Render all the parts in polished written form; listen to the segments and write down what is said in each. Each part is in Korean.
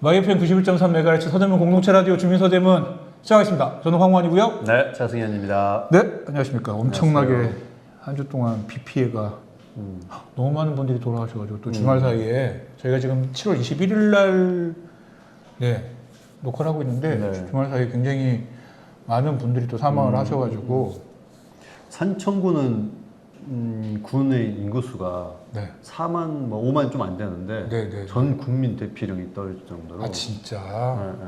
YFM 91.3MHz 서대문 공동체 라디오 주민서대문 시작하겠습니다. 저는 황원이고요. 네, 차승현입니다. 네, 안녕하십니까. 엄청나게 안녕하세요. 한 주 동안 비 피해가 너무 많은 분들이 돌아가셔가지고 또 주말 사이에 저희가 지금 7월 21일 날 녹화를 하고 있는데 네. 주말 사이에 굉장히 많은 분들이 또 사망을 하셔가지고 산청구는 군의 인구수가 네. 4만, 5만 좀 안 되는데 네. 전 국민 대피령이 떨어질 정도로 아 진짜 네.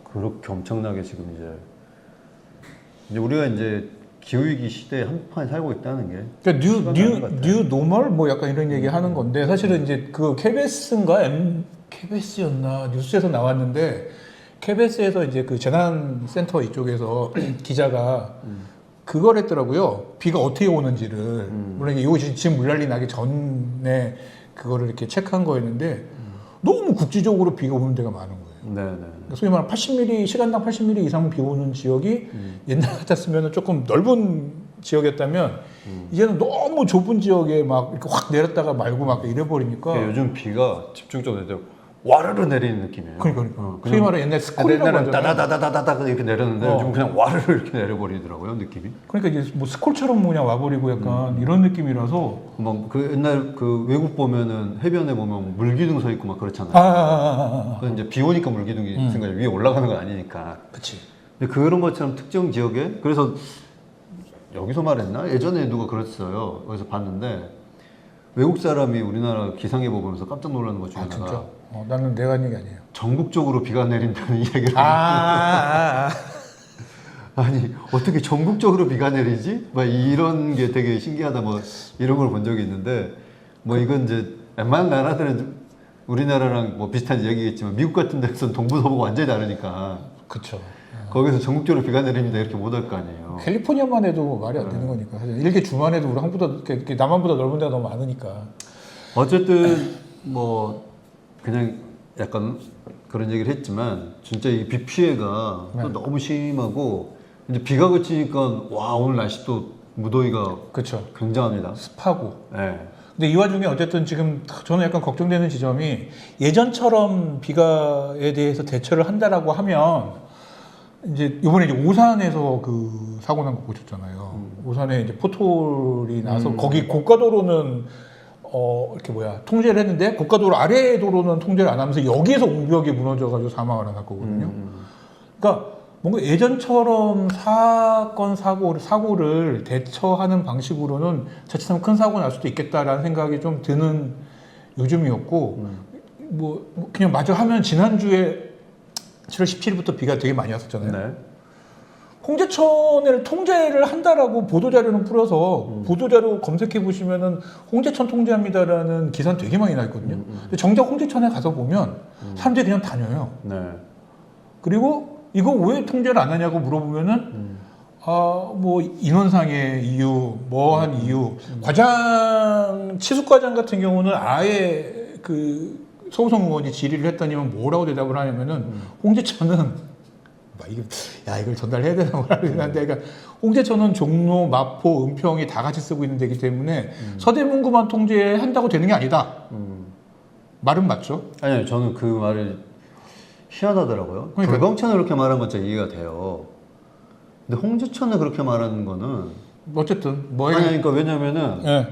그렇게 엄청나게 지금 이제 우리가 이제 기후위기 시대에 한복판에 살고 있다는 게 그러니까 시간이 아닌 것 뉴 노멀 뭐 약간 이런 얘기 하는 건데 사실은 이제 그 KBS인가 KBS였나 뉴스에서 나왔는데 KBS에서 이제 그 재난센터 이쪽에서 기자가 그걸 했더라고요. 비가 어떻게 오는지를 물론 이게 지금 물난리 나기 전에 그거를 이렇게 체크한 거였는데 너무 국지적으로 비가 오는 데가 많은 거예요. 네네. 그러니까 소위 말하는 80mm 시간당 80mm 이상 비 오는 지역이 옛날 같았으면 조금 넓은 지역이었다면 이제는 너무 좁은 지역에 막 이렇게 확 내렸다가 말고 막 이래 버리니까 그러니까 요즘 비가 집중적으로 내려 와르르 내리는 느낌이에요. 그러니까 소위 말하는 옛날 스콜이라고 옛날에는 하잖아요. 따다다다다다 이렇게 내렸는데 요즘 그냥 와르르 이렇게 내려버리더라고요, 느낌이. 그러니까 이제 뭐 스콜처럼 그냥 와버리고 약간 이런 느낌이라서 막 그 옛날 그 외국 보면은 해변에 보면 물기둥 서 있고 막 그렇잖아요. 그건 이제 비 오니까 물기둥이 생각 위에 올라가는 건 아니니까. 그치. 근데 그런 것처럼 특정 지역에 그래서 여기서 말했나? 예전에 누가 그랬어요. 거기서 봤는데 외국 사람이 우리나라 기상예보 보면서 깜짝 놀라는 것 중에 아 진짜? 하나가 나는 내가 한 얘기 아니에요. 전국적으로 비가 내린다는 이야기를 아니 어떻게 전국적으로 비가 내리지? 막 이런 게 되게 신기하다 뭐 이런 걸 본 적이 있는데 뭐 이건 이제 웬만한 나라들은 우리나라랑 뭐 비슷한 이야기겠지만 미국 같은 데서는 동부서부가 완전히 다르니까 그쵸. 거기서 전국적으로 비가 내립니다 이렇게 못 할 거 아니에요. 캘리포니아만 해도 말이 안 되는 거니까 사실 일개 주만 해도 우리 한국보다 이렇게 남한보다 넓은 데가 너무 많으니까. 어쨌든 뭐 그냥 약간 그런 얘기를 했지만 진짜 이 비 피해가 또 너무 심하고 이제 비가 그치니까 와 오늘 날씨 또 무더위가 그쵸. 굉장합니다. 습하고. 네. 근데 이 와중에 어쨌든 지금 저는 약간 걱정되는 지점이 예전처럼 비가에 대해서 대처를 한다라고 하면 이제 이번에 이제 오산에서 그 사고 난 거 보셨잖아요. 오산에 이제 포톨이 나서 거기 고가도로는 이렇게 통제를 했는데 고가도로 아래 도로는 통제를 안 하면서 여기에서 옹벽이 무너져가지고 사망을 한 거거든요. 그러니까 뭔가 예전처럼 사고를 대처하는 방식으로는 자칫하면 큰 사고 날 수도 있겠다라는 생각이 좀 드는 요즘이었고 뭐 그냥 마저 하면 지난주에 7월 17일부터 비가 되게 많이 왔었잖아요. 네. 홍제천을 통제를 한다라고 보도자료는 풀어서 보도자료 검색해 보시면은 홍제천 통제합니다라는 기사는 되게 많이 나 있거든요. 근데 정작 홍제천에 가서 보면 사람들이 그냥 다녀요. 네. 그리고 이거 왜 통제를 안 하냐고 물어보면은 뭐 인원상의 이유, 뭐한 이유, 치숙과장 같은 경우는 아예 그 서우성 의원이 질의를 했더니만 뭐라고 대답을 하냐면은 홍제천은 이걸 전달해야 되나 모르겠는데 그러니까 홍제천은 종로, 마포, 은평이 다 같이 쓰고 있는 데이기 때문에 서대문구만 통제한다고 되는 게 아니다. 말은 맞죠? 아니요 저는 그 말을 희한하더라고요. 그러니까. 불광천을 그렇게 말한 건 진짜 이해가 돼요. 근데 홍제천을 그렇게 말하는 거는 어쨌든 아니 그러니까 왜냐면은 예.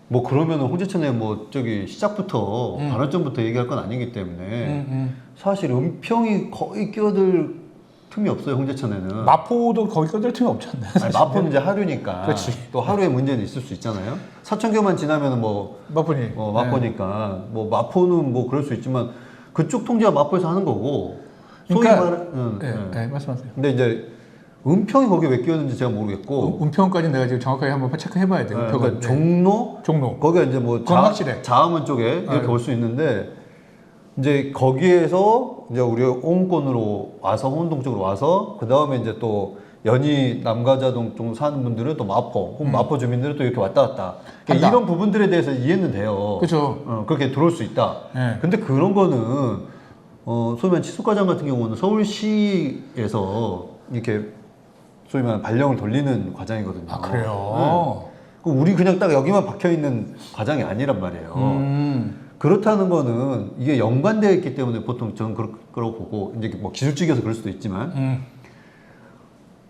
뭐 그러면은 홍제천에 뭐 저기 시작부터 발언점부터 얘기할 건 아니기 때문에 사실 은평이 거의 끼어들 틈이 없어요 홍제천에는. 마포도 거기 껴들 틈이 없지 않나요? 아니, 마포는 이제 하류니까. 그렇지. 또 하루에 문제는 있을 수 있잖아요. 사천교만 지나면은 뭐 마포니. 마포니까 뭐 마포는 뭐 그럴 수 있지만 그쪽 통제가 마포에서 하는 거고. 그러니까 소위 말씀하세요. 근데 이제 은평이 거기에 왜 끼었는지 제가 모르겠고. 은평까지는 내가 지금 정확하게 한번 체크해봐야 돼. 그러니까 종로, 거기가 이제 뭐 그건 확실해. 자암은 쪽에 이렇게 올 수 있는데 이제 거기에서 이제 우리 홍은권으로 와서 홍은동 쪽으로 와서 그 다음에 이제 또 연희 남가자동 쪽 사는 분들은 또 마포, 혹은 마포 주민들은 또 이렇게 왔다 갔다. 그러니까 이런 부분들에 대해서 이해는 돼요. 그렇죠. 그렇게 들어올 수 있다. 네. 근데 그런 거는 소위 말하는 치수과장 같은 경우는 서울시에서 이렇게 소위 말하는 발령을 돌리는 과장이거든요. 아 그래요. 우리 그냥 딱 여기만 박혀 있는 과장이 아니란 말이에요. 그렇다는 거는 이게 연관되어 있기 때문에 보통 저는 그러고 보고 이제 뭐 기술직에서 그럴 수도 있지만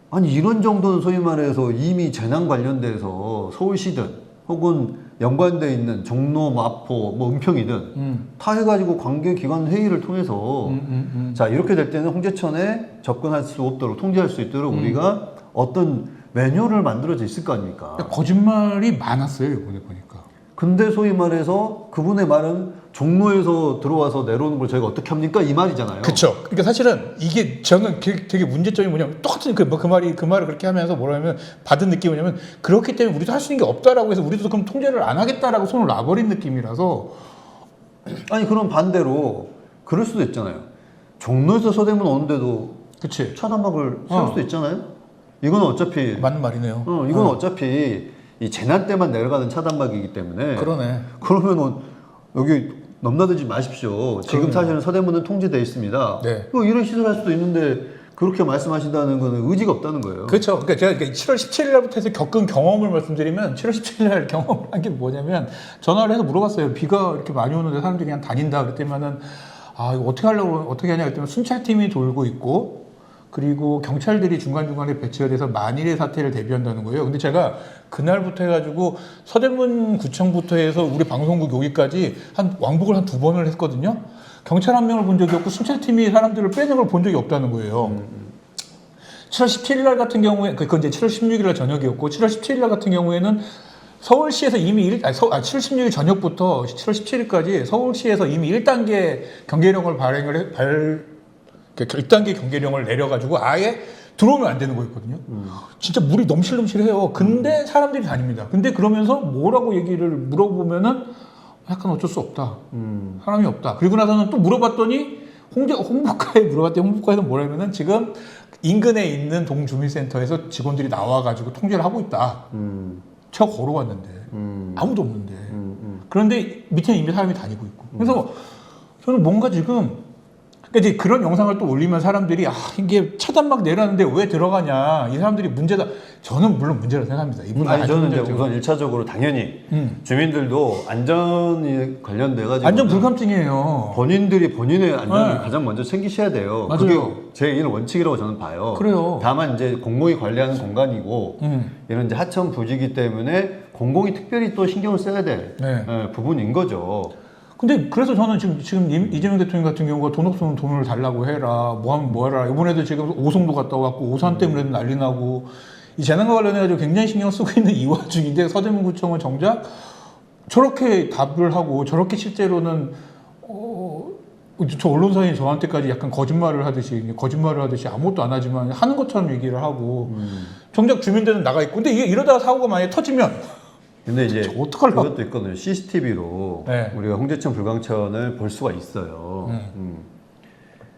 아니 이런 정도는 소위 말해서 이미 재난 관련돼서 서울시든 혹은 연관돼 있는 종로, 마포, 뭐 은평이든 다 해가지고 관계기관 회의를 통해서 자 이렇게 될 때는 홍제천에 접근할 수 없도록 통제할 수 있도록 우리가 어떤 매뉴얼을 만들어져 있을 거 아닙니까? 거짓말이 많았어요 이번에 보니까. 근데 소위 말해서 그분의 말은 종로에서 들어와서 내려오는 걸 저희가 어떻게 합니까? 이 말이잖아요. 그렇죠. 그러니까 사실은 이게 저는 되게 문제점이 뭐냐면 똑같은 그 말을 그렇게 하면서 뭐라면 받은 느낌이 뭐냐면 그렇기 때문에 우리도 할 수 있는 게 없다라고 해서 우리도 그럼 통제를 안 하겠다라고 손을 놔버린 느낌이라서. 아니 그럼 반대로 그럴 수도 있잖아요. 종로에서 서대문 오는데도 그치. 차단막을 세울 수도 있잖아요. 이건 어차피 맞는 말이네요. 이건 어차피 이 재난 때만 내려가는 차단막이기 때문에 그러네. 그러면은 여기 넘나들지 마십시오. 지금 그러네요. 사실은 서대문은 통제되어 있습니다. 네. 뭐 이런 시설 할 수도 있는데 그렇게 말씀하신다는 거는 의지가 없다는 거예요. 그렇죠. 그러니까 제가 7월 17일 날부터 해서 겪은 경험을 말씀드리면 7월 17일 날 경험을 한 게 뭐냐면 전화를 해서 물어봤어요. 비가 이렇게 많이 오는데 사람들이 그냥 다닌다 그랬더니만은 아 이거 어떻게 하려고 어떻게 하냐 그랬더니 순찰팀이 돌고 있고 그리고 경찰들이 중간중간에 배치가 돼서 만일의 사태를 대비한다는 거예요. 근데 제가 그날부터 해가지고 서대문 구청부터 해서 우리 방송국 여기까지 한 왕복을 한 2번을 했거든요. 경찰 한 명을 본 적이 없고 순찰팀이 사람들을 빼는 걸 본 적이 없다는 거예요. 7월 17일 날 같은 경우에 그건 이제 7월 16일 날 저녁이었고 7월 17일 날 같은 경우에는 서울시에서 이미 7월 16일 저녁부터 7월 17일까지 서울시에서 이미 1단계 경계령을 1단계 경계령을 내려가지고 아예 들어오면 안 되는 거였거든요. 진짜 물이 넘실넘실해요. 근데 사람들이 다닙니다. 근데 그러면서 뭐라고 얘기를 물어보면은 약간 어쩔 수 없다. 사람이 없다. 그리고 나서는 또 물어봤더니 홍보과에 물어봤더니 홍보과에서 뭐라면은 지금 인근에 있는 동주민센터에서 직원들이 나와가지고 통제를 하고 있다. 제가 걸어왔는데 아무도 없는데. 그런데 밑에는 이미 사람이 다니고 있고. 그래서 저는 뭔가 지금 그러니까 이제 그런 영상을 또 올리면 사람들이 아 이게 차단막 내라는데 왜 들어가냐 이 사람들이 문제다. 저는 물론 문제라고 생각합니다. 이분은 아니 저는 이제 문제죠. 우선 1차적으로 당연히 주민들도 안전이 관련돼 가지고 안전 불감증이에요. 본인들이 본인의 안전을 네. 가장 먼저 챙기셔야 돼요. 맞아요. 그게 제1 원칙이라고 저는 봐요. 그래요. 다만 이제 공공이 관리하는 공간이고 이런 이제 하천 부지이기 때문에 공공이 특별히 또 신경을 써야 될 네. 부분인 거죠. 근데 그래서 저는 지금 이재명 대통령 같은 경우가 돈 없으면 돈을 달라고 해라. 뭐 하면 뭐 해라. 이번에도 지금 오송도 갔다 왔고 오산 때문에도 난리 나고 이 재난과 관련해가지고 굉장히 신경 쓰고 있는 이 와중인데 서대문구청은 정작 저렇게 답을 하고 저렇게 실제로는 저 언론사인 저한테까지 약간 거짓말을 하듯이 아무것도 안 하지만 하는 것처럼 얘기를 하고 정작 주민들은 나가 있고 근데 이러다가 사고가 만약에 터지면 근데 이제 어떡하려고? 그것도 있거든요. CCTV로 네. 우리가 홍제천 불광천을 볼 수가 있어요.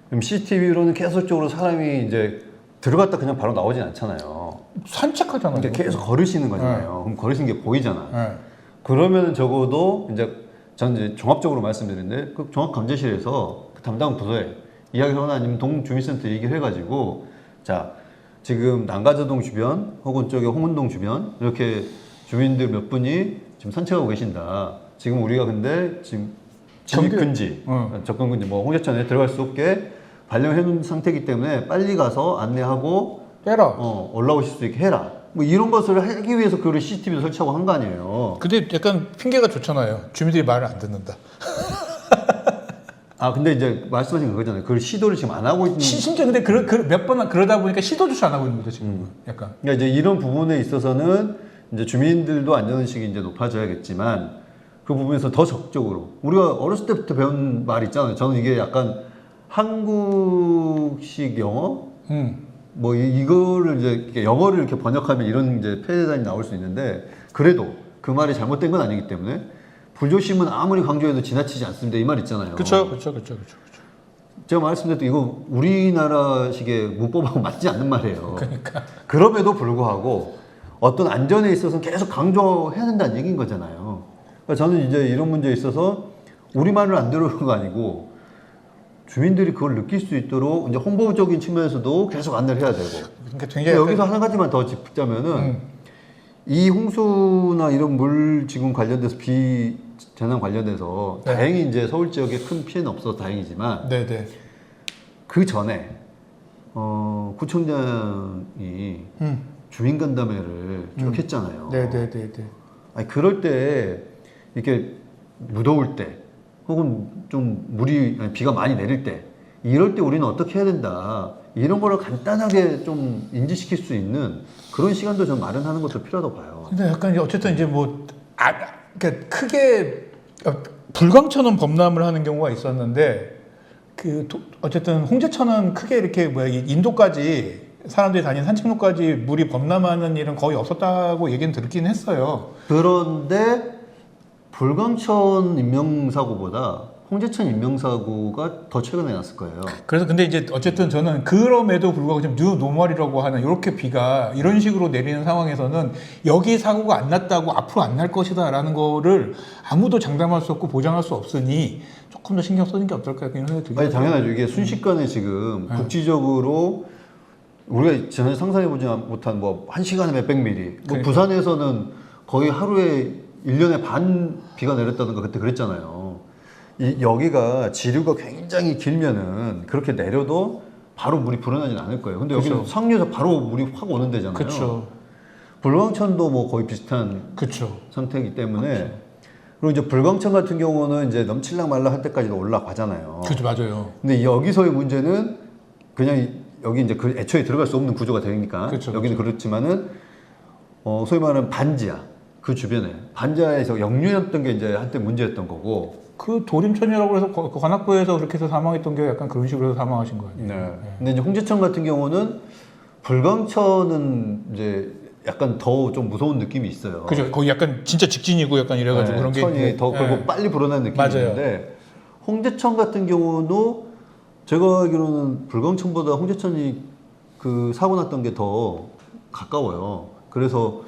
그럼 CCTV로는 계속적으로 사람이 이제 들어갔다 그냥 바로 나오진 않잖아요. 산책하잖아요. 그러니까 계속 걸으시는 거잖아요. 그럼 걸으시는 게 보이잖아. 네. 그러면은 적어도 이제 저는 이제 종합적으로 말씀드리는데 그 종합감재실에서 그 담당 부서에 이야기를 하나 아니면 동주민센터 얘기를 해가지고 자 지금 난가자동 주변 혹은 쪽에 홍은동 주변 이렇게 주민들 몇 분이 지금 산책하고 계신다. 지금 우리가 근데 지금 진입 금지, 접근 금지, 뭐 홍제천에 들어갈 수 없게 발령해 놓은 상태이기 때문에 빨리 가서 안내하고 빼라. 올라오실 수 있게 해라. 뭐 이런 것을 하기 위해서 그걸 CCTV를 설치하고 한 거 아니에요. 근데 약간 핑계가 좋잖아요. 주민들이 말을 안 듣는다. 아 근데 이제 말씀하신 그거잖아요. 그걸 시도를 지금 안 하고 있는. 심지어 근데 몇 번 그러다 보니까 시도조차 안 하고 있는 거죠 지금. 약간. 그러니까 이제 이런 부분에 있어서는 이제 주민들도 안전의식이 이제 높아져야겠지만 그 부분에서 더 적극적으로 우리가 어렸을 때부터 배운 말 있잖아요. 저는 이게 약간 한국식 영어 뭐 이거를 이제 이렇게 영어를 이렇게 번역하면 이런 이제 폐해단이 나올 수 있는데 그래도 그 말이 잘못된 건 아니기 때문에 불조심은 아무리 강조해도 지나치지 않습니다. 이 말 있잖아요. 그렇죠. 제가 말씀드렸던 이거 우리나라식의 문법하고 맞지 않는 말이에요. 그러니까. 그럼에도 불구하고 어떤 안전에 있어서는 계속 강조해야 된다는 얘기인 거잖아요. 그러니까 저는 이제 이런 문제에 있어서 우리 말을 안 들어오는 거 아니고 주민들이 그걸 느낄 수 있도록 이제 홍보적인 측면에서도 계속 안내를 해야 되고. 그러니까 굉장히 여기서 한 가지만 더 짚자면은 이 홍수나 이런 물 지금 관련돼서 비 재난 관련해서 네. 다행히 이제 서울 지역에 큰 피해는 없어서 다행이지만 네네. 그 전에 구청장이 주민 간담회를 쭉 했잖아요. 네네네네. 아니 그럴 때 이렇게 무더울 때 혹은 좀 비가 많이 내릴 때 이럴 때 우리는 어떻게 해야 된다 이런 거를 간단하게 좀 인지시킬 수 있는 그런 시간도 좀 마련하는 것도 필요하다고 봐요. 근데 약간 이제 어쨌든 이제 뭐 그러니까 크게 불광천은 범람을 하는 경우가 있었는데 어쨌든 홍제천은 크게 이렇게 이 인도까지 사람들이 다니는 산책로까지 물이 범람하는 일은 거의 없었다고 얘기는 듣긴 했어요. 그런데 불광천 인명사고보다 홍제천 인명사고가 더 최근에 났을 거예요. 그래서 근데 이제 어쨌든 저는 그럼에도 불구하고 지금 뉴 노멀이라고 하는 이렇게 비가 이런 식으로 내리는 상황에서는 여기 사고가 안 났다고 앞으로 안 날 것이다라는 거를 아무도 장담할 수 없고 보장할 수 없으니 조금 더 신경 쓰는 게 어떨까 그런 생각이 들긴 아니 하더라고요. 당연하죠. 이게 순식간에 지금 국지적으로 우리가 전혀 상상해보지 못한 뭐 1시간에 몇백 미리 뭐 그러니까. 부산에서는 거의 하루에 1년에 반 비가 내렸다든가 그때 그랬잖아요. 여기가 지류가 굉장히 길면은 그렇게 내려도 바로 물이 불어나진 않을 거예요. 근데 여기는 그쵸. 상류에서 바로 물이 확 오는 데잖아요. 그렇죠. 불광천도 뭐 거의 비슷한 그렇죠. 상태이기 때문에 그리고 이제 불광천 같은 경우는 이제 넘칠락 말락 할 때까지도 올라가잖아요. 그렇죠, 맞아요. 근데 여기서의 문제는 그냥 여기 이제 애초에 들어갈 수 없는 구조가 되니까 그쵸, 여기는 그렇지만은 소위 말하는 반지하 그 주변에 반지하에서 역류였던 게 이제 한때 문제였던 거고. 그 도림천이라고 해서 관악구에서 그렇게 해서 사망했던 게 약간 그런 식으로 해서 사망하신 거 아니에요? 네. 근데 이제 홍제천 같은 경우는 불광천은 이제 약간 더 좀 무서운 느낌이 있어요. 그죠. 거기 약간 진짜 직진이고 약간 이래가지고 네, 그런 게 천이 이제, 더 그리고 빨리 불어나는 느낌이 맞아요. 있는데 홍제천 같은 경우도 제가 알기로는 불광천보다 홍제천이 그 사고 났던 게 더 가까워요. 그래서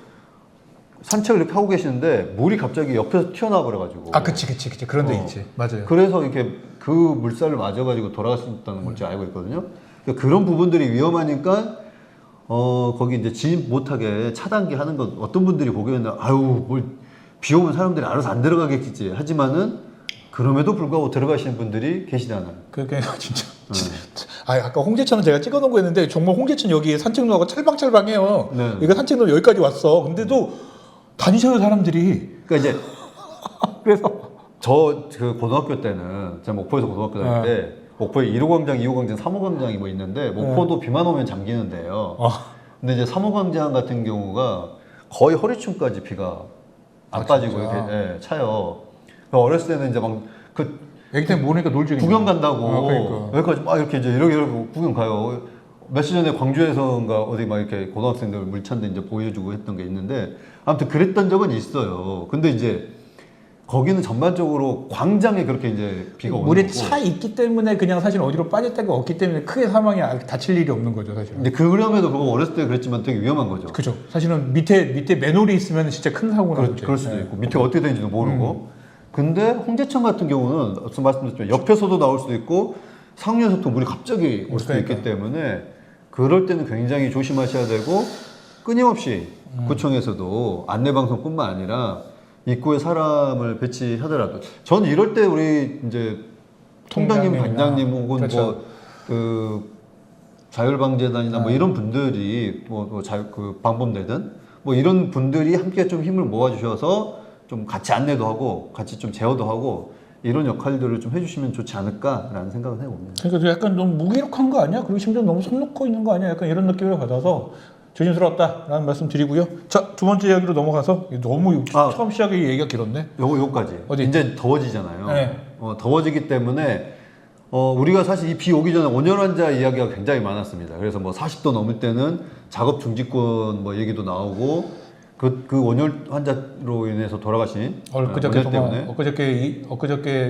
산책을 이렇게 하고 계시는데 물이 갑자기 옆에서 튀어나와 버려가지고. 그치. 그런 데 있지. 맞아요. 그래서 이렇게 그 물살을 맞아가지고 돌아갔었다는 걸 제가 알고 있거든요. 그러니까 그런 부분들이 위험하니까 거기 이제 진입 못하게 차단기 하는 것 어떤 분들이 보기에는 아유 뭘 비 오면 사람들이 알아서 안 들어가겠지 하지만은 그럼에도 불구하고 들어가시는 분들이 계시다는. 그게 진짜. 아까 홍제천은 제가 찍어놓은 거 했는데 정말 홍제천 여기 산책로가 찰방찰방해요. 네. 이거 산책로 여기까지 왔어. 근데도 다니셔요 사람들이. 그러니까 이제 그래서 저 그 고등학교 때는 제가 목포에서 고등학교 다닐 때 목포에 1호 광장, 2호 광장, 3호 광장이 뭐 있는데 목포도 비만 오면 잠기는데요. 근데 이제 3호 광장 같은 경우가 거의 허리춤까지 비가 안 빠지고 진짜? 이렇게 차요. 그러니까 어렸을 때는 이제 막 그 애기 때 모르니까 놀지. 구경 간다고 그러니까. 여기까지 막 이렇게 이제 이러고 구경 가요. 며칠 전에 광주에서인가 어디 막 이렇게 고등학생들 물찬데 이제 보여주고 했던 게 있는데 아무튼 그랬던 적은 있어요. 근데 이제 거기는 전반적으로 광장에 그렇게 이제 비가 오는 물에 거고. 차 있기 때문에 그냥 사실 어디로 빠질 데가 없기 때문에 크게 사망이 다칠 일이 없는 거죠 사실은. 근데 그럼에도 그거 어렸을 때 그랬지만 되게 위험한 거죠. 그죠. 사실은 밑에 맨홀이 있으면 진짜 큰 사고가 나죠. 그럴 수도 있고 밑에 어떻게 되는지도 모르고. 근데 홍제천 같은 경우는 앞서 말씀드렸지만 옆에서도 나올 수도 있고 상류에서도 물이 갑자기 올 수도 있기 때문에 그럴 때는 굉장히 조심하셔야 되고 끊임없이 구청에서도 안내방송뿐만 아니라 입구에 사람을 배치하더라도 저는 이럴 때 우리 이제 통장님, 반장님 혹은 그렇죠. 그 자율방재단이나 뭐 이런 분들이 그 방범대든 뭐 이런 분들이 함께 좀 힘을 모아주셔서 좀 같이 안내도 하고 같이 좀 제어도 하고 이런 역할들을 좀 해주시면 좋지 않을까라는 생각을 해봅니다. 그러니까 약간 너무 무기력한 거 아니야? 그리고 심지어 너무 손 놓고 있는 거 아니야? 약간 이런 느낌을 받아서 조심스럽다라는 말씀 드리고요. 자, 두 번째 이야기로 넘어가서 너무 처음 시작에 얘기가 길었네. 요거까지. 어디? 이제 더워지잖아요. 네. 더워지기 때문에 우리가 사실 이 비 오기 전에 온열 환자 이야기가 굉장히 많았습니다. 그래서 뭐 40도 넘을 때는 작업 중지권 뭐 얘기도 나오고 그 온열 환자로 인해서 돌아가신 엊그저께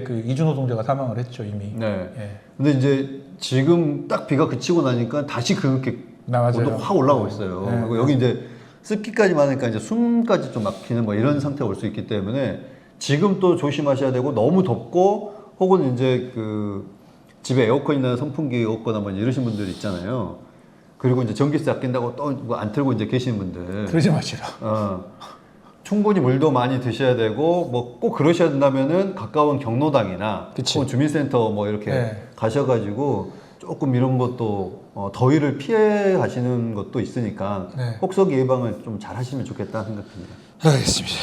그 이준호 동자가 사망을 했죠 이미. 네. 예. 근데 이제 지금 딱 비가 그치고 나니까 다시 그렇게 온도 확 올라가고 있어요. 네. 그리고 여기 이제 습기까지 많으니까 이제 숨까지 좀 막히는 뭐 이런 상태가 올 수 있기 때문에 지금 또 조심하셔야 되고 너무 덥고 혹은 이제 그 집에 에어컨이나 선풍기 없거나 뭐 이러신 분들 있잖아요. 그리고 이제 전기세 아낀다고 또 안 틀고 이제 계시는 분들. 그러지 마시라. 충분히 물도 많이 드셔야 되고 뭐 꼭 그러셔야 된다면은 가까운 경로당이나 그치. 혹은 주민센터 뭐 이렇게 네. 가셔가지고 조금 이런 것도 더위를 피해 가시는 것도 있으니까 네. 혹서기 예방을 좀 잘 하시면 좋겠다 생각합니다. 알겠습니다.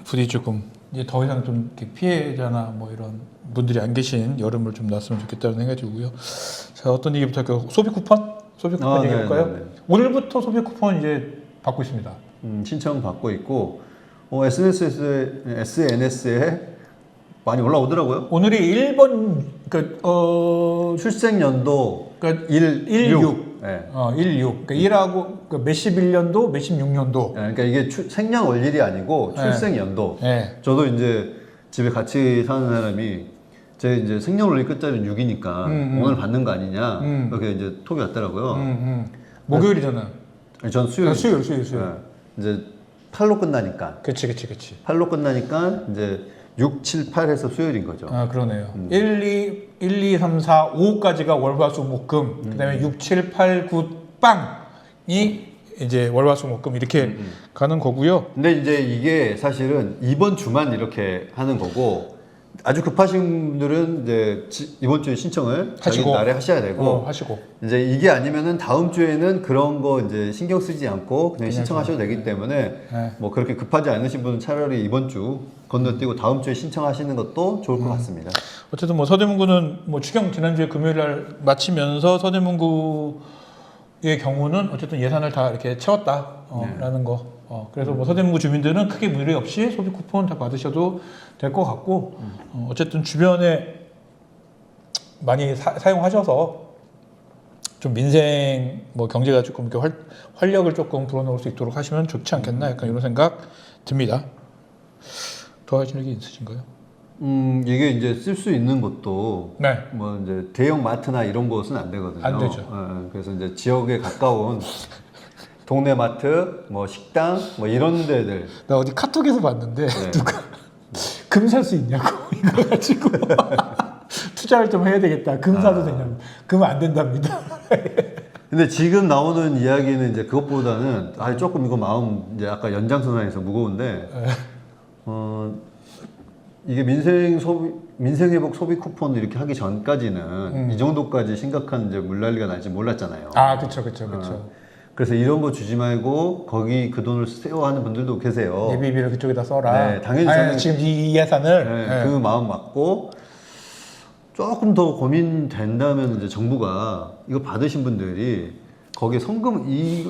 부디 조금 이제 더 이상 좀 이렇게 피해자나 뭐 이런 분들이 안 계신 여름을 좀 났으면 좋겠다는 생각이 들고요. 자, 어떤 얘기부터 할까요? 소비 쿠폰? 소비 쿠폰 얘기할까요? 네. 오늘부터 소비 쿠폰 이제 받고 있습니다. 신청 받고 있고 SNS에 많이 올라오더라고요. 오늘이 1번 그러니까 출생 연도 그러니까 16. 16. 네. 16. 그러니까 1하고 그러니까 몇십 1년도, 몇십 6년도. 그러니까 이게 생년월일이 아니고 네. 출생 연도. 네. 저도 이제 집에 같이 사는 사람이 제 이제 생년월일 끝자리는 6이니까 오늘 받는 거 아니냐 이렇게 이제 톡이 왔더라고요. 목요일이잖아. 전 수요일. 수요일. 네. 이제 8로 끝나니까. 그치. 8로 끝나니까 이제 6, 7, 8해서 수요일인 거죠. 아, 그러네요. 1, 2, 3, 4, 5까지가 월화수목금. 그다음에 6, 7, 8, 9 빵이 이제 월화수목금 이렇게 가는 거고요. 근데 이제 이게 사실은 이번 주만 이렇게 하는 거고 아주 급하신 분들은 이제 이번 주에 신청을 자기 하시고. 날에 하셔야 되고 하시고. 이제 이게 아니면은 다음 주에는 그런 거 이제 신경 쓰지 않고 그냥 신청하셔도 되기 때문에 네. 뭐 그렇게 급하지 않으신 분은 차라리 이번 주 건너뛰고 다음 주에 신청하시는 것도 좋을 것 같습니다. 어쨌든 뭐 서대문구는 뭐 추경 지난주에 금요일 날 마치면서 서대문구의 경우는 어쨌든 예산을 다 이렇게 채웠다라는 거. 그래서 뭐 서대문구 주민들은 크게 무리 없이 소비 쿠폰 다 받으셔도 될 것 같고 어쨌든 주변에 많이 사용하셔서 좀 민생 뭐 경제가 조금 이렇게 활력을 조금 불어넣을 수 있도록 하시면 좋지 않겠나 약간 이런 생각 듭니다. 더 하시는 게 있으신가요? 이게 이제 쓸 수 있는 것도 네. 뭐 이제 대형 마트나 이런 곳은 안 되거든요. 안 되죠. 그래서 이제 지역에 가까운 동네 마트, 뭐 식당, 뭐 이런 데들. 나 어디 카톡에서 봤는데 네. 누가 금 살 수 있냐고 이거 가지고 투자를 좀 해야 되겠다. 금 사도 되냐고. 금 안 된답니다. 근데 지금 나오는 이야기는 이제 그것보다는 조금 이거 마음 이제 아까 연장선상에서 무거운데 이게 민생회복 소비 쿠폰 이렇게 하기 전까지는 이 정도까지 심각한 이제 물난리가 날지 몰랐잖아요. 아, 그렇죠. 그래서 이런 거 주지 말고 거기 그 돈을 쓰세요 하는 분들도 계세요. 예비비를 그쪽에다 써라. 네, 당연히 저는 지금 이 예산을 네, 그 마음 맞고 조금 더 고민된다면 이제 정부가 이거 받으신 분들이 거기에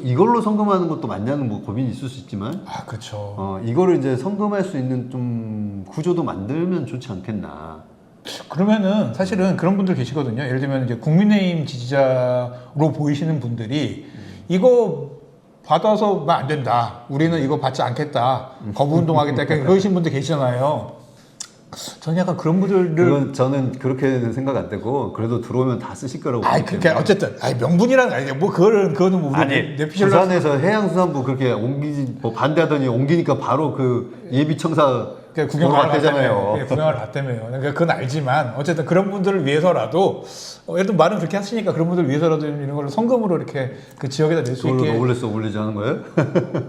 이걸로 성금하는 것도 맞냐는 뭐 고민이 있을 수 있지만 아, 그렇죠. 이거를 이제 성금할 수 있는 좀 구조도 만들면 좋지 않겠나. 그러면은 사실은 그런 분들 계시거든요. 예를 들면 이제 국민의힘 지지자로 보이시는 분들이 이거 받아서 안 된다. 우리는 이거 받지 않겠다. 거부 운동하겠다. 그러신 분들 계시잖아요. 저는 약간 그런 분들을 그건 저는 그렇게는 생각 안 되고 그래도 들어오면 다 쓰실 거라고. 아이 그렇게 어쨌든 명분이라는 아니 뭐 그거는 뭐 우리 아니 내피셜로 부산에서 해양수산부 그렇게 옮기지 뭐 반대하더니 옮기니까 바로 그 예비청사 구경을 갔대잖아요. 구경을 갔다며요. 그러니까 그건 알지만 어쨌든 그런 분들을 위해서라도 예를 들면 말은 그렇게 하시니까 그런 분들을 위해서라도 이런 걸 성금으로 이렇게 그 지역에다 낼 수 그걸로 있게 올리지 하는 거예요?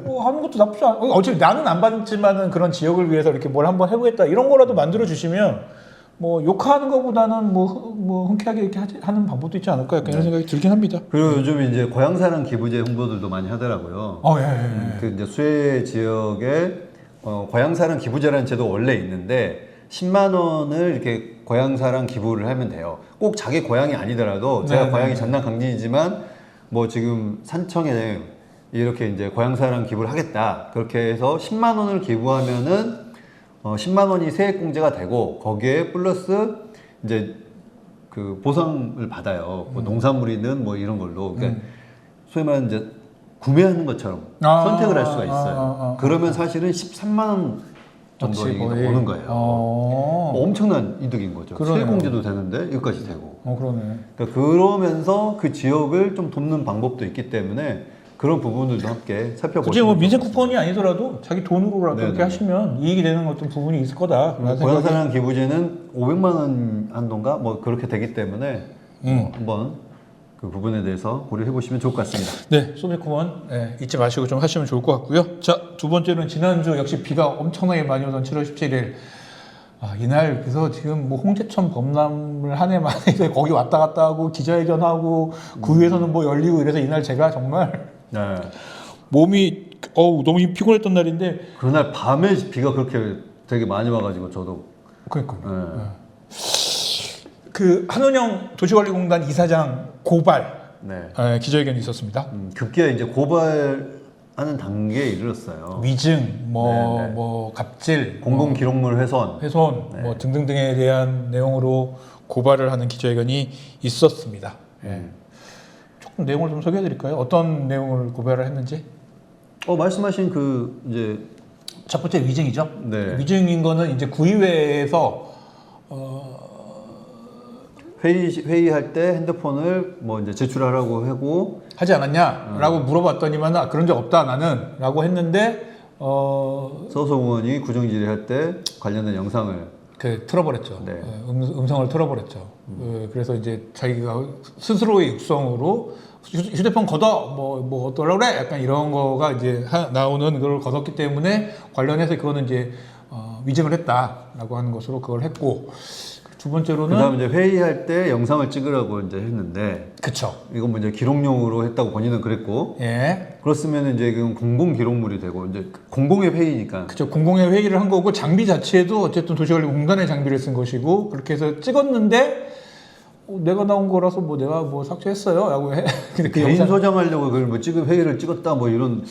뭐 하는 것도 나쁘지 않아. 어차피 나는 안 받지만은 그런 지역을 위해서 이렇게 뭘 한번 해보겠다 이런 거라도 만들어 주시면 뭐 욕하는 것보다는 뭐 흔쾌하게 이렇게 하는 방법도 있지 않을까 약간 이런 생각이 들긴 합니다. 그리고 요즘 이제 고향사랑 기부제 홍보들도 많이 하더라고요. 예. 그 이제 수해 지역에 고향사랑 기부제라는 제도 원래 있는데 10만 원을 이렇게 고향사랑 기부를 하면 돼요. 꼭 자기 고향이 아니더라도 제가 고향이 전남 강진이지만 뭐 지금 산청에 이렇게 이제 고향사랑 기부를 하겠다. 그렇게 해서 10만 원을 기부하면은 10만 원이 세액공제가 되고 거기에 플러스 이제 그 보상을 받아요. 뭐 농산물이든 뭐 이런 걸로. 그러니까 소위 말하는 이제 구매하는 것처럼 선택을 할 수가 있어요. 그러면 사실은 13만 원 정도 오는 거예요. 뭐 엄청난 이득인 거죠. 세액공제도 되는데 여기까지 되고. 그러네. 그러니까 그러면서 그 지역을 좀 돕는 방법도 있기 때문에 그런 부분들도 함께 살펴보시면. 굳이 뭐 민생 쿠폰이 아니더라도 자기 돈으로라도 이렇게 하시면 이익이 되는 어떤 부분이 있을 거다. 고향사랑 기부제는 500만 원 한도인가 뭐 그렇게 되기 때문에 한번 그 부분에 대해서 고려해 보시면 좋을 것 같습니다. 네, 소비코먼 잊지 마시고 좀 하시면 좋을 것 같고요. 자, 두 번째는 지난주 역시 비가 엄청나게 많이 오던 7월 17일. 이날 그래서 지금 뭐 홍제천 범람을 한 해 만에 거기 왔다 갔다 하고 기자회견하고 구위에서는 뭐 열리고 이래서 이날 제가 정말 네. 몸이 너무 피곤했던 날인데 그날 밤에 비가 그렇게 되게 많이 와가지고 저도 그러니까요. 그 한은영 도시관리공단 이사장 고발 네. 기자회견이 있었습니다. 급기야 이제 고발하는 단계에 이르렀어요. 위증, 네네. 뭐 갑질, 공공 기록물 훼손. 훼손, 뭐 등등등에 대한 내용으로 고발을 하는 기자회견이 있었습니다. 조금 내용을 좀 소개해드릴까요? 어떤 내용을 고발을 했는지? 말씀하신 그 이제 첫 번째 위증이죠. 네. 위증인 거는 이제 구의회에서 회의할 때 핸드폰을 뭐 이제 제출하라고 하고 하지 않았냐라고 물어봤더니만 그런 적 없다 나는라고 했는데 서소 의원이 구정질의할 때 관련된 영상을 틀어버렸죠. 네. 음성을 틀어버렸죠. 그래서 이제 자기가 스스로의 육성으로 휴대폰 걷어 뭐 어떠라 그래 약간 이런 거가 이제 나오는 걸 걷었기 때문에 관련해서 그거는 이제 위증을 했다라고 하는 것으로 그걸 했고. 두 번째로는 그다음 이제 회의할 때 영상을 찍으라고 이제 했는데 그쵸. 이건 뭐 이제 기록용으로 했다고 본인은 그랬고 예. 그렇으면 이제 그건 공공 기록물이 되고 이제 공공의 회의니까 그쵸. 공공의 회의를 한 거고 장비 자체도 어쨌든 도시관리공단의 장비를 쓴 것이고 그렇게 해서 찍었는데 내가 나온 거라서 뭐 내가 뭐 삭제했어요.라고 해. 근데 그 개인 영상- 소장하려고 그걸 뭐 찍은 회의를 찍었다 뭐 이런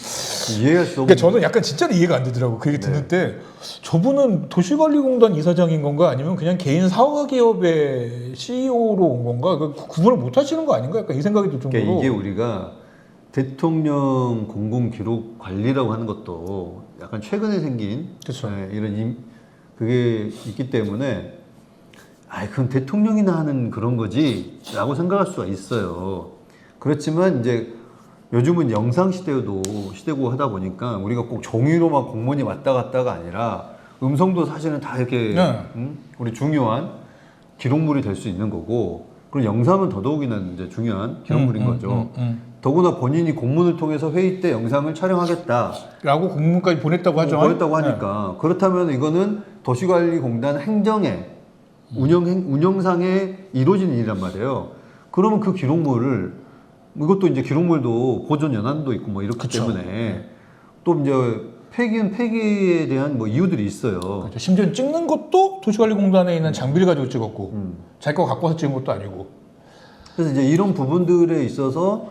이해할 수 없는. 그러니까 저는 약간 진짜로 이해가 안 되더라고. 그 얘기 듣는데 저분은 도시관리공단 이사장인 건가 아니면 그냥 개인 사기업의 CEO로 온 건가 그 구분을 못 하시는 거 아닌가? 약간 이 생각이 들 정도로. 그러니까 이게 우리가 대통령 공공 기록 관리라고 하는 것도 약간 최근에 생긴 그쵸. 이런 그게 있기 때문에 그건 대통령이나 하는 그런 거지라고 생각할 수가 있어요. 그렇지만 이제 요즘은 영상 시대고 하다 보니까 우리가 꼭 종이로만 공문이 왔다 갔다가 아니라 음성도 사실은 다 이렇게 우리 중요한 기록물이 될 수 있는 거고 그리고 영상은 더더욱이나 이제 중요한 기록물인 거죠. 더구나 본인이 공문을 통해서 회의 때 영상을 촬영하겠다. 라고 공문까지 보냈다고 하죠. 보냈다고 하니까 그렇다면 이거는 도시관리공단 행정에 운영상에 이루어지는 일이란 말이에요. 그러면 그 기록물을 이것도 이제 기록물도 보존 연한도 있고 뭐 이렇기 그쵸. 때문에 또 이제 폐기는 폐기에 대한 뭐 이유들이 있어요. 그렇죠. 심지어 찍는 것도 도시관리공단에 있는 장비를 가지고 찍었고 자기 거 갖고 와서 찍은 것도 아니고. 그래서 이제 이런 부분들에 있어서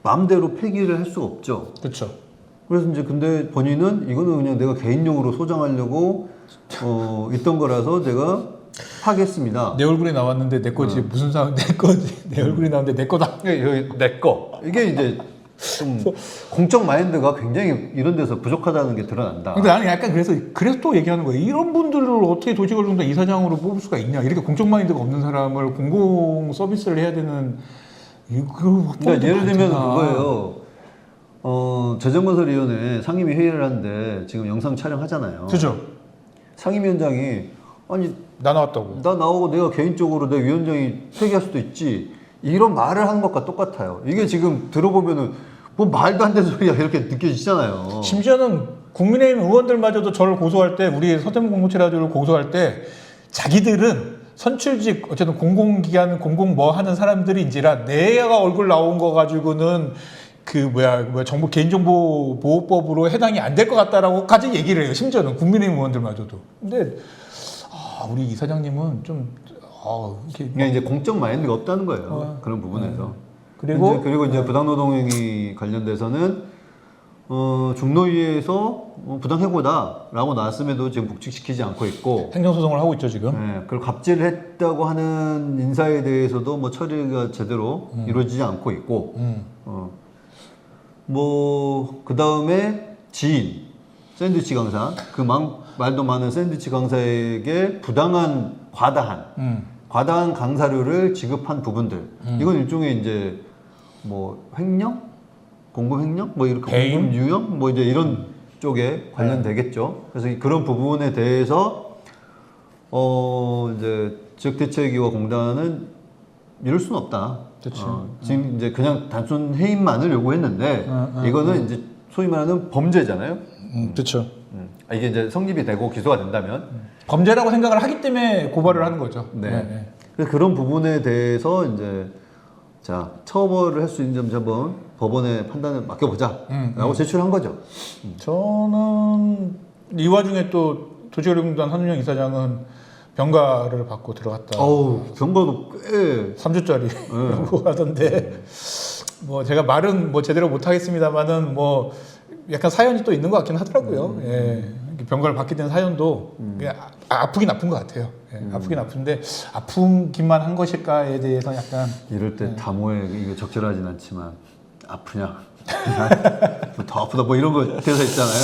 마음대로 폐기를 할 수가 없죠. 그렇죠. 그래서 이제 근데 본인은 이거는 그냥 내가 개인용으로 소장하려고 있던 거라서 내가 하겠습니다. 내 얼굴이 나왔는데 내 거지 무슨 상황 내 거지 내 얼굴이 나왔는데 내 거다. 내 거. 이게 이제 좀 공적 마인드가 굉장히 이런 데서 부족하다는 게 드러난다. 근데 나는 약간 그래서 또 얘기하는 거예요. 이런 분들을 어떻게 도시관리공단 이사장으로 뽑을 수가 있냐. 이렇게 공적 마인드가 없는 사람을 공공 서비스를 해야 되는 그러니까 예를 들면 그거예요. 재정건설위원회 상임위 회의를 하는데 지금 영상 촬영하잖아요. 그죠. 상임위원장이 아니 나 나왔다고. 나 나오고 내가 개인적으로 내 위원장이 폐기할 수도 있지 이런 말을 하는 것과 똑같아요. 이게 지금 들어보면은 뭐 말도 안 되는 소리야 이렇게 느껴지잖아요. 심지어는 국민의힘 의원들마저도 저를 고소할 때 우리 서대문 공무처라주를 고소할 때 자기들은 선출직 어쨌든 공공기관 공공 뭐 하는 사람들인지라 내가 얼굴 나온 거 가지고는 그 정보 개인정보보호법으로 해당이 안 될 것 같다라고까지 얘기를 해요. 심지어는 국민의힘 의원들마저도. 근데 우리 이사장님은 좀 이렇게 그냥 이제 공적 마인드가 없다는 거예요. 그런 부분에서. 그리고 이제 부당노동행위 관련돼서는 중노위에서 부당해고다라고 나왔음에도 지금 복직시키지 않고 있고 행정소송을 하고 있죠 지금. 네, 그리고 갑질을 했다고 하는 인사에 대해서도 뭐 처리가 제대로 이루어지지 않고 있고 뭐 그 다음에 지인 샌드위치 강사 말도 많은 샌드위치 강사에게 과다한 강사료를 지급한 부분들 이건 일종의 이제 뭐 횡령, 공금 횡령, 뭐 이렇게 배임? 공금 유형, 뭐 이제 이런 쪽에 관련되겠죠. 그래서 그런 부분에 대해서 이제 지역대책위와 공단은 이럴 수는 없다. 그렇죠. 지금 이제 그냥 단순 해임만을 요구했는데 이거는 이제 소위 말하는 범죄잖아요. 그렇죠. 이게 이제 성립이 되고 기소가 된다면 범죄라고 생각을 하기 때문에 고발을 하는 거죠. 네. 그래서 그런 부분에 대해서 이제 자 처벌을 할 수 있는 점 한번 법원의 판단을 맡겨보자라고 제출한 거죠. 저는 이 와중에 또 도시관리공단 한은영 이사장은 병가를 받고 들어갔다. 어우 경과도 꽤 3주짜리 요구하던데 뭐 제가 말은 뭐 제대로 못 하겠습니다만은 뭐 약간 사연이 또 있는 것 같긴 하더라고요. 예. 병가를 받게 된 사연도 그냥 아프긴 아픈 것 같아요. 예. 아프긴 아픈데 아프기만 한 것일까에 대해서 약간 이럴 때 담호에 이거 적절하진 않지만 아프냐? 더 아프다 뭐 이런 거 대사 있잖아요.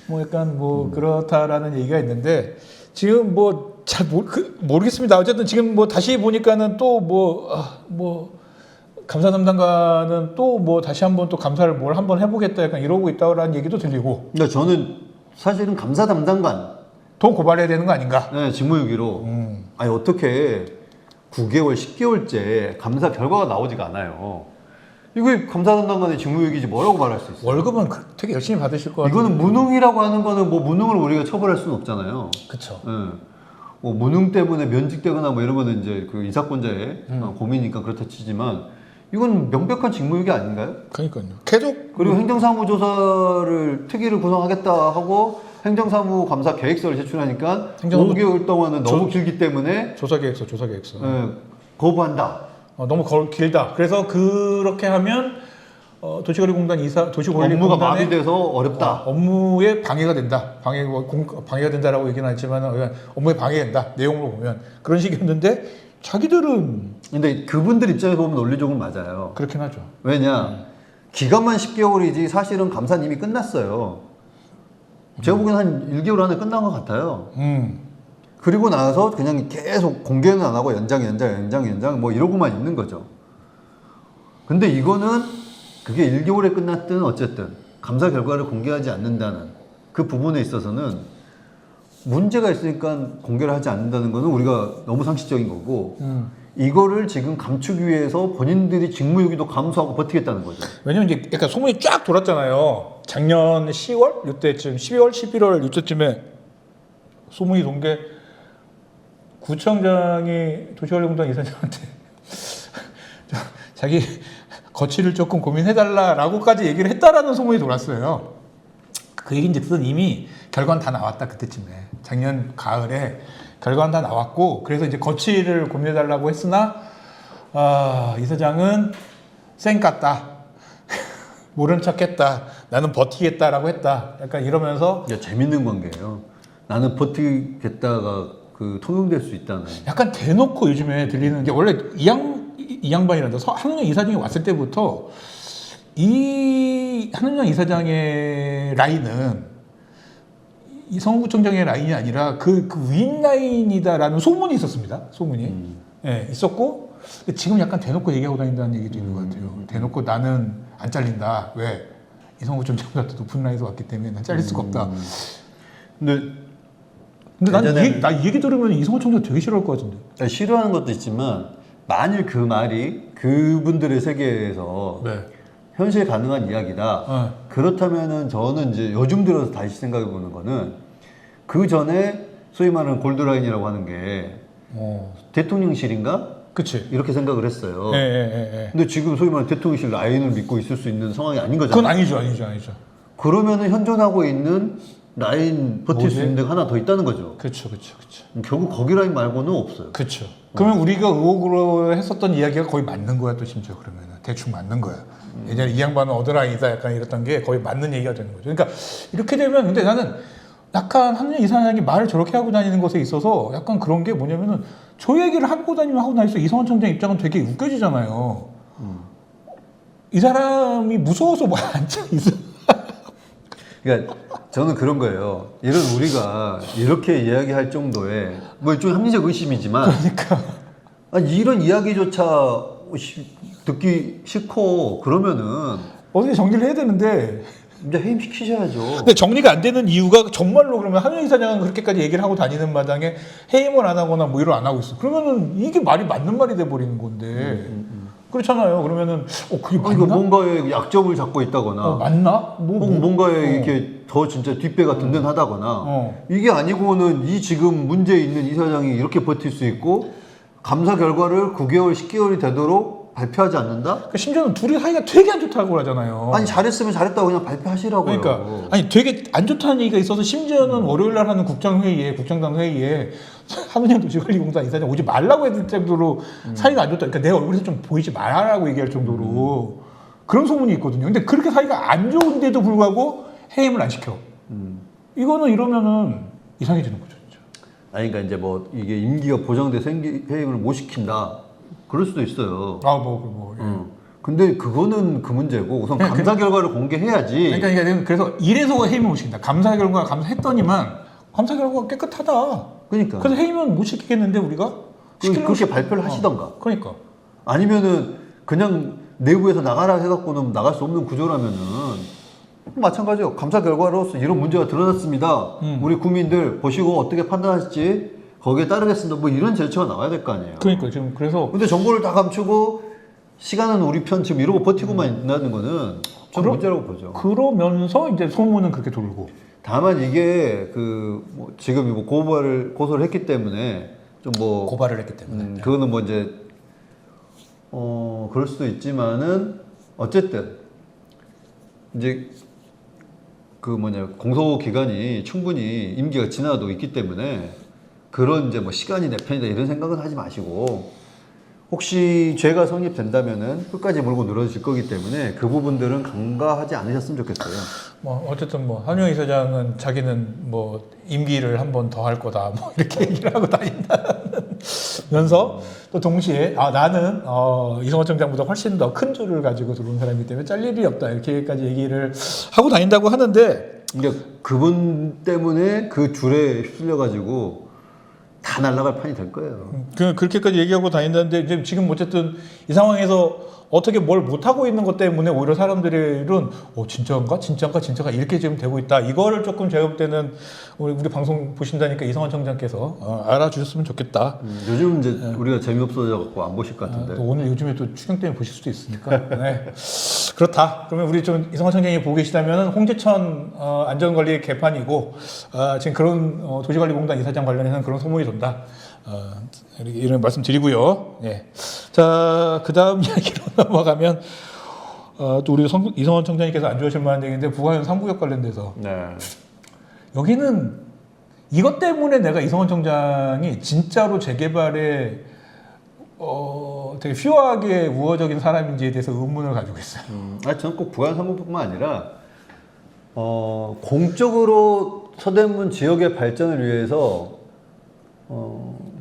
뭐 약간 뭐 그렇다라는 얘기가 있는데 지금 뭐 잘 모르겠습니다. 어쨌든 지금 뭐 다시 보니까는 또 뭐 감사 담당관은 또 뭐 다시 한번 또 감사를 뭘 한번 해보겠다 약간 이러고 있다라는 얘기도 들리고. 근데 저는 사실은 감사 담당관 더 고발해야 되는 거 아닌가? 네, 직무유기로 아니 어떻게 9개월, 10개월째 감사 결과가 나오지가 않아요. 이거 감사 담당관의 직무유기지 뭐라고 말할 수 있어요? 월급은 되게 열심히 받으실 것 같아요. 이거는 무능이라고 하는 거는 뭐 무능을 우리가 처벌할 수는 없잖아요. 그렇죠. 뭐 무능 때문에 면직되거나 뭐 이런 거는 이제 그 인사권자의 고민이니까 그렇다 치지만 이건 명백한 직무유기 아닌가요? 그러니까요. 계속 그리고 행정사무조사를 특위를 구성하겠다 하고 행정사무 감사 계획서를 제출하니까 행정사무 5개월 동안은 너무 길기 때문에 조사 계획서. 거부한다. 너무 길다. 그래서 그렇게 하면 도시관리공단 업무가 도시관리공단의 마비돼서 어렵다. 업무에 방해가 된다. 방해가 된다라고 얘기는 하지만 업무에 방해된다. 내용으로 보면 그런 식이었는데 자기들은 근데 그분들 입장에서 보면 논리적으로 맞아요. 그렇긴 하죠. 왜냐 기간만 10개월이지 사실은 감사는 이미 끝났어요. 제가 보기엔 한 1개월 안에 끝난 것 같아요. 그리고 나서 그냥 계속 공개는 안 하고 연장 뭐 이러고만 있는 거죠. 근데 이거는 그게 1개월에 끝났든 어쨌든 감사 결과를 공개하지 않는다는 그 부분에 있어서는 문제가 있으니까 공개를 하지 않는다는 거는 우리가 너무 상식적인 거고 이거를 지금 감추기 위해서 본인들이 직무유기도 감수하고 버티겠다는 거죠. 왜냐면 이제 약간 소문이 쫙 돌았잖아요. 작년 10월 이때쯤 12월 11월 이때쯤에 소문이 돈 게 구청장이 도시관리공단 이사장한테 자기 거취를 조금 고민해달라라고까지 얘기를 했다라는 소문이 돌았어요. 그 얘기 이제 뜻은 이미 결과는 다 나왔다 그때쯤에 작년 가을에 결과는 다 나왔고 그래서 이제 거취를 고민해달라고 했으나 이사장은 쌩 깠다. 모른 척했다. 나는 버티겠다라고 했다. 약간 이러면서 재밌는 관계예요. 나는 버티겠다가 그 통용될 수 있다는. 약간 대놓고 요즘에 들리는 게 원래 이 양반이란다. 한은영 이사장이 왔을 때부터 이 한은영 이사장의 라인은 이 성구청장의 라인이 아니라 그 윈 라인이다라는 소문이 있었습니다. 소문이 예, 있었고 지금 약간 대놓고 얘기하고 다닌다는 얘기도 있는 것 같아요. 대놓고 나는 안 잘린다. 왜? 이성구청장보다 높은 라인에서 왔기 때문에 난 잘릴 수가 없다. 근데 난 이 얘기 들으면 이성호 총장 되게 싫어할 것 같은데. 싫어하는 것도 있지만 만일 그 말이 그분들의 세계에서 네. 현실 가능한 이야기다. 그렇다면은 저는 이제 요즘 들어서 다시 생각해 보는 거는 그 전에 소위 말하는 골드라인이라고 하는 게 대통령실인가? 그치. 이렇게 생각을 했어요. 예. 근데 지금 소위 말하는 대통령실 라인을 믿고 있을 수 있는 상황이 아닌 거잖아요. 그건 아니죠. 그러면은 현존하고 있는 라인 버틸 수 있는 데가 하나 더 있다는 거죠. 그렇죠. 결국 거기 라인 말고는 없어요. 그렇죠. 그러면 우리가 의혹으로 했었던 이야기가 거의 맞는 거야 또 심지어 그러면은 대충 맞는 거야. 예전에 이 양반은 어드라인이다 약간 이랬던 게 거의 맞는 얘기가 되는 거죠. 그러니까 이렇게 되면 근데 나는 약간 한은영 이사장이 말을 저렇게 하고 다니는 것에 있어서 약간 그런 게 뭐냐면은 저 얘기를 하고 다니면 하고 다닐수록 이성원 청장 입장은 되게 웃겨지잖아요. 이 사람이 무서워서 뭐 앉아 있어. 그러니까 저는 그런 거예요. 이런 우리가 이렇게 이야기할 정도의 뭐 일종의 합리적 의심이지만 그러니까 아니, 이런 이야기조차 듣기 싫고 그러면은 어떻게 정리를 해야 되는데 이제 해임시키셔야죠. 근데 정리가 안 되는 이유가 정말로 그러면 한윤희 사장은 그렇게까지 얘기를 하고 다니는 마당에 해임을 안 하거나 뭐 일을 안 하고 있어. 그러면은 이게 말이 맞는 말이 돼 버리는 건데. 그렇잖아요. 그러면은 그게 맞나? 이거 뭔가에 약점을 잡고 있다거나 맞나? 뭔가에 이렇게 더 진짜 뒷배가 든든하다거나 이게 아니고는 이 지금 문제 있는 이사장이 이렇게 버틸 수 있고 감사 결과를 9개월, 10개월이 되도록 발표하지 않는다? 그러니까 심지어는 둘이 사이가 되게 안 좋다고 하잖아요. 아니 잘했으면 잘했다고 그냥 발표하시라고요. 그러니까 아니 되게 안 좋다는 얘기가 있어서 심지어는 월요일 날 하는 국정당 회의에 한은영 도시관리공사 이사장 오지 말라고 했을 정도로 사이가 안 좋다. 그러니까 내 얼굴에서 좀 보이지 말라고 얘기할 정도로 그런 소문이 있거든요. 근데 그렇게 사이가 안 좋은데도 불구하고 해임을 안 시켜. 이거는 이러면은 이상해지는 거죠. 진짜. 아니 그러니까 이제 뭐 이게 임기가 보장돼서 해임을 못 시킨다. 그럴 수도 있어요. 근데 그거는 그 문제고 우선 감사 결과를 공개해야지. 그러니까 그래서 이래서 해임을 못 시킨다. 감사 결과 감사했더니만 감사 결과가 깨끗하다. 그러니까. 그래서 해임은 못 시키겠는데 우리가 그렇게 발표를 하시던가. 그러니까. 아니면은 그냥 내부에서 나가라 해갖고는 나갈 수 없는 구조라면은 마찬가지요. 감사 결과로서 이런 문제가 드러났습니다. 우리 국민들 보시고 어떻게 판단하실지 거기에 따르겠습니다. 뭐 이런 절차가 나와야 될 거 아니에요. 그러니까 지금 그래서 근데 정보를 다 감추고 시간은 우리 편 지금 이러고 버티고만 있다는 거는 좀 문제라고 보죠. 그러면서 이제 소문은 그렇게 돌고. 다만 이게 뭐 지금 뭐 고소를 했기 때문에 좀 뭐 고발을 했기 때문에. 그거는 뭐 이제 그럴 수도 있지만은 어쨌든 이제 공소 기간이 충분히 임기가 지나도 있기 때문에 그런 이제 뭐 시간이 내 편이다 이런 생각은 하지 마시고 혹시 죄가 성립된다면은 끝까지 몰고 늘어질 거기 때문에 그 부분들은 간과하지 않으셨으면 좋겠어요. 뭐 어쨌든 뭐 한윤희 사장은 자기는 뭐 임기를 한 번 더 할 거다 뭐 이렇게 얘기를 하고 다닌다면서 또 동시에 나는 이성원 청장보다 훨씬 더 큰 줄을 가지고 들어온 사람이기 때문에 잘 일이 없다 이렇게까지 얘기를 하고 다닌다고 하는데 그러니까 그분 때문에 그 줄에 휩쓸려 가지고 다 날아갈 판이 될 거예요. 그렇게까지 얘기하고 다닌다는데 이제 지금 어쨌든 이 상황에서 어떻게 뭘 못하고 있는 것 때문에 오히려 사람들은 진짜인가 이렇게 지금 되고 있다. 이거를 조금 제가 볼 때는 우리 방송 보신다니까 이성원 청장께서 알아주셨으면 좋겠다. 요즘 이제 우리가 재미없어져 갖고 안 보실 것 같은데. 또 오늘 요즘에 또 추경 때문에 보실 수도 있으니까. 네. 그렇다. 그러면 우리 좀 이성원 청장이 보고 계시다면 홍제천 안전관리의 개판이고 지금 그런 도시관리공단 이사장 관련해서는 그런 소문이 돈다. 이런 말씀 드리고요. 네. 자, 그 다음 이야기로 넘어가면 또 우리 이성원 청장님께서 안 좋아하실 만한 얘기인데 부가현 3구역 관련돼서 여기는 이것 때문에 내가 이성원 청장이 진짜로 재개발에 되게 퓨어하게 우호적인 사람인지에 대해서 의문을 가지고 있어요. 저는 꼭 부가현 3구뿐만 아니라 공적으로 서대문 지역의 발전을 위해서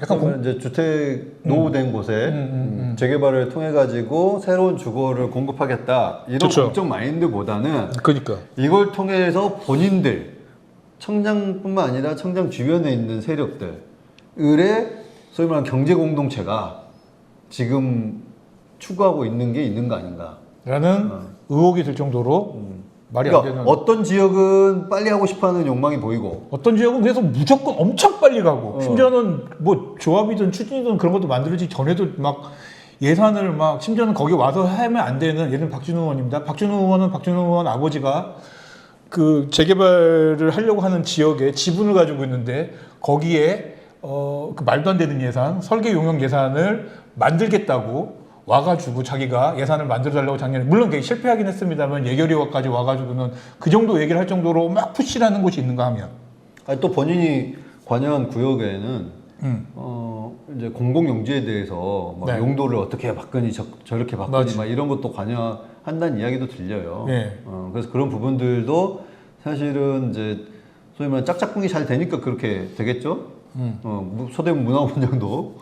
약간 이제 주택 노후된 곳에 재개발을 통해 가지고 새로운 주거를 공급하겠다 이런 그쵸. 공적 마인드보다는 그러니까 이걸 통해서 본인들 청장뿐만 아니라 청장 주변에 있는 세력들의 소위 말하는 경제 공동체가 지금 추구하고 있는 게 있는 거 아닌가 라는 의혹이 들 정도로 말이 안 되는. 어떤 지역은 빨리 하고 싶어하는 욕망이 보이고 어떤 지역은 그래서 무조건 엄청 빨리 가고 심지어는 뭐 조합이든 추진이든 그런 것도 만들어지기 전에도 막 예산을 막 심지어는 거기 와서 하면 안 되는 예를 들면 박준우 의원입니다. 박준우 의원은 박준우 의원 아버지가 그 재개발을 하려고 하는 지역에 지분을 가지고 있는데 거기에 그 말도 안 되는 예산 설계 용역 예산을 만들겠다고 와가지고 자기가 예산을 만들어달라고 작년에 물론 그게 실패하긴 했습니다만 예결위원까지 와가지고는 그 정도 얘기를 할 정도로 막 푸시라는 곳이 있는가 하면 또 본인이 관여한 구역에는 이제 공공용지에 대해서 막 용도를 어떻게 바꾸니 저렇게 바꾸니 막 이런 것도 관여한다는 이야기도 들려요. 그래서 그런 부분들도 사실은 이제 소위 말하는 짝짝꿍이 잘 되니까 그렇게 되겠죠. 서대문 문화원장도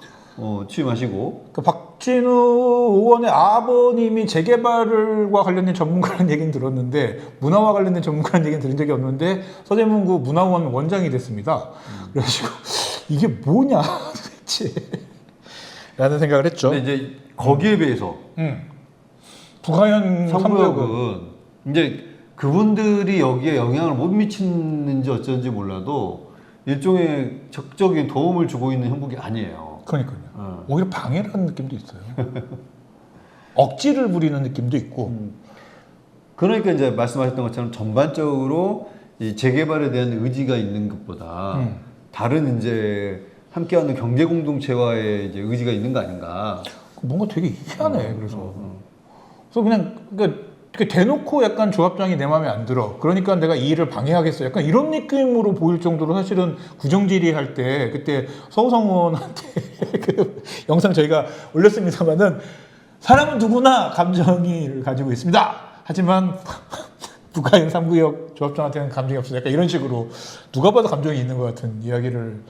취임하시고. 그 박진우 의원의 아버님이 재개발과 관련된 전문가라는 얘기는 들었는데 문화와 관련된 전문가라는 얘기는 들은 적이 없는데 서대문구 문화원 원장이 됐습니다. 그래가지고 이게 뭐냐 도대체 라는 생각을 했죠. 근데 이제 거기에 비해서 부가현 3구역은 3구역은 이제 그분들이 여기에 영향을 못 미치는지 어쩐지 몰라도 일종의 적극적인 도움을 주고 있는 형국이 아니에요. 그러니까요. 오히려 방해라는 느낌도 있어요. 억지를 부리는 느낌도 있고. 그러니까 이제 말씀하셨던 것처럼 전반적으로 이 재개발에 대한 의지가 있는 것보다 다른 이제 함께하는 경제 공동체와의 이제 의지가 있는 거 아닌가. 뭔가 되게 희한해. 그래서 그냥 그러니까 대놓고 약간 조합장이 내 마음에 안 들어. 그러니까 내가 이 일을 방해하겠어. 약간 이런 느낌으로 보일 정도로 사실은 구정질의 할 때 그때 서우성 의원한테 그 영상 저희가 올렸습니다만은 사람은 누구나 감정을 가지고 있습니다. 하지만 북한 3구역 조합장한테는 감정이 없어. 약간 이런 식으로 누가 봐도 감정이 있는 것 같은 이야기를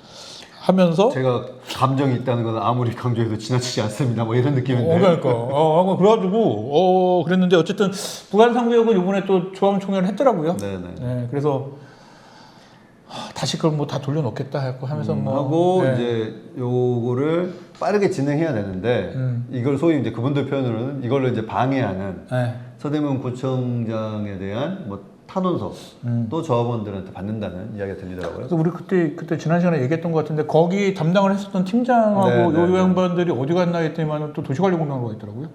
하면서 제가 감정이 있다는 건 아무리 강조해도 지나치지 않습니다. 뭐 이런 느낌인데. 그러니까. 그래가지고, 그랬는데 어쨌든 북한 3구역은 이번에 또 조합총회를 했더라고요. 네네. 네, 그래서 다시 그걸 뭐 다 돌려놓겠다 하면서 하고 네. 이제 요거를 빠르게 진행해야 되는데 이걸 소위 이제 그분들 표현으로는 이걸로 이제 방해하는 네. 서대문 구청장에 대한 뭐 탄원서 또 조합원들한테 받는다는 이야기가 들리더라고요. 그래서 우리 그때 지난 시간에 얘기했던 것 같은데 거기 담당을 했었던 팀장하고 요 양반들이 어디 갔나 했더니만 또 도시관리공단으로 가 있더라고요.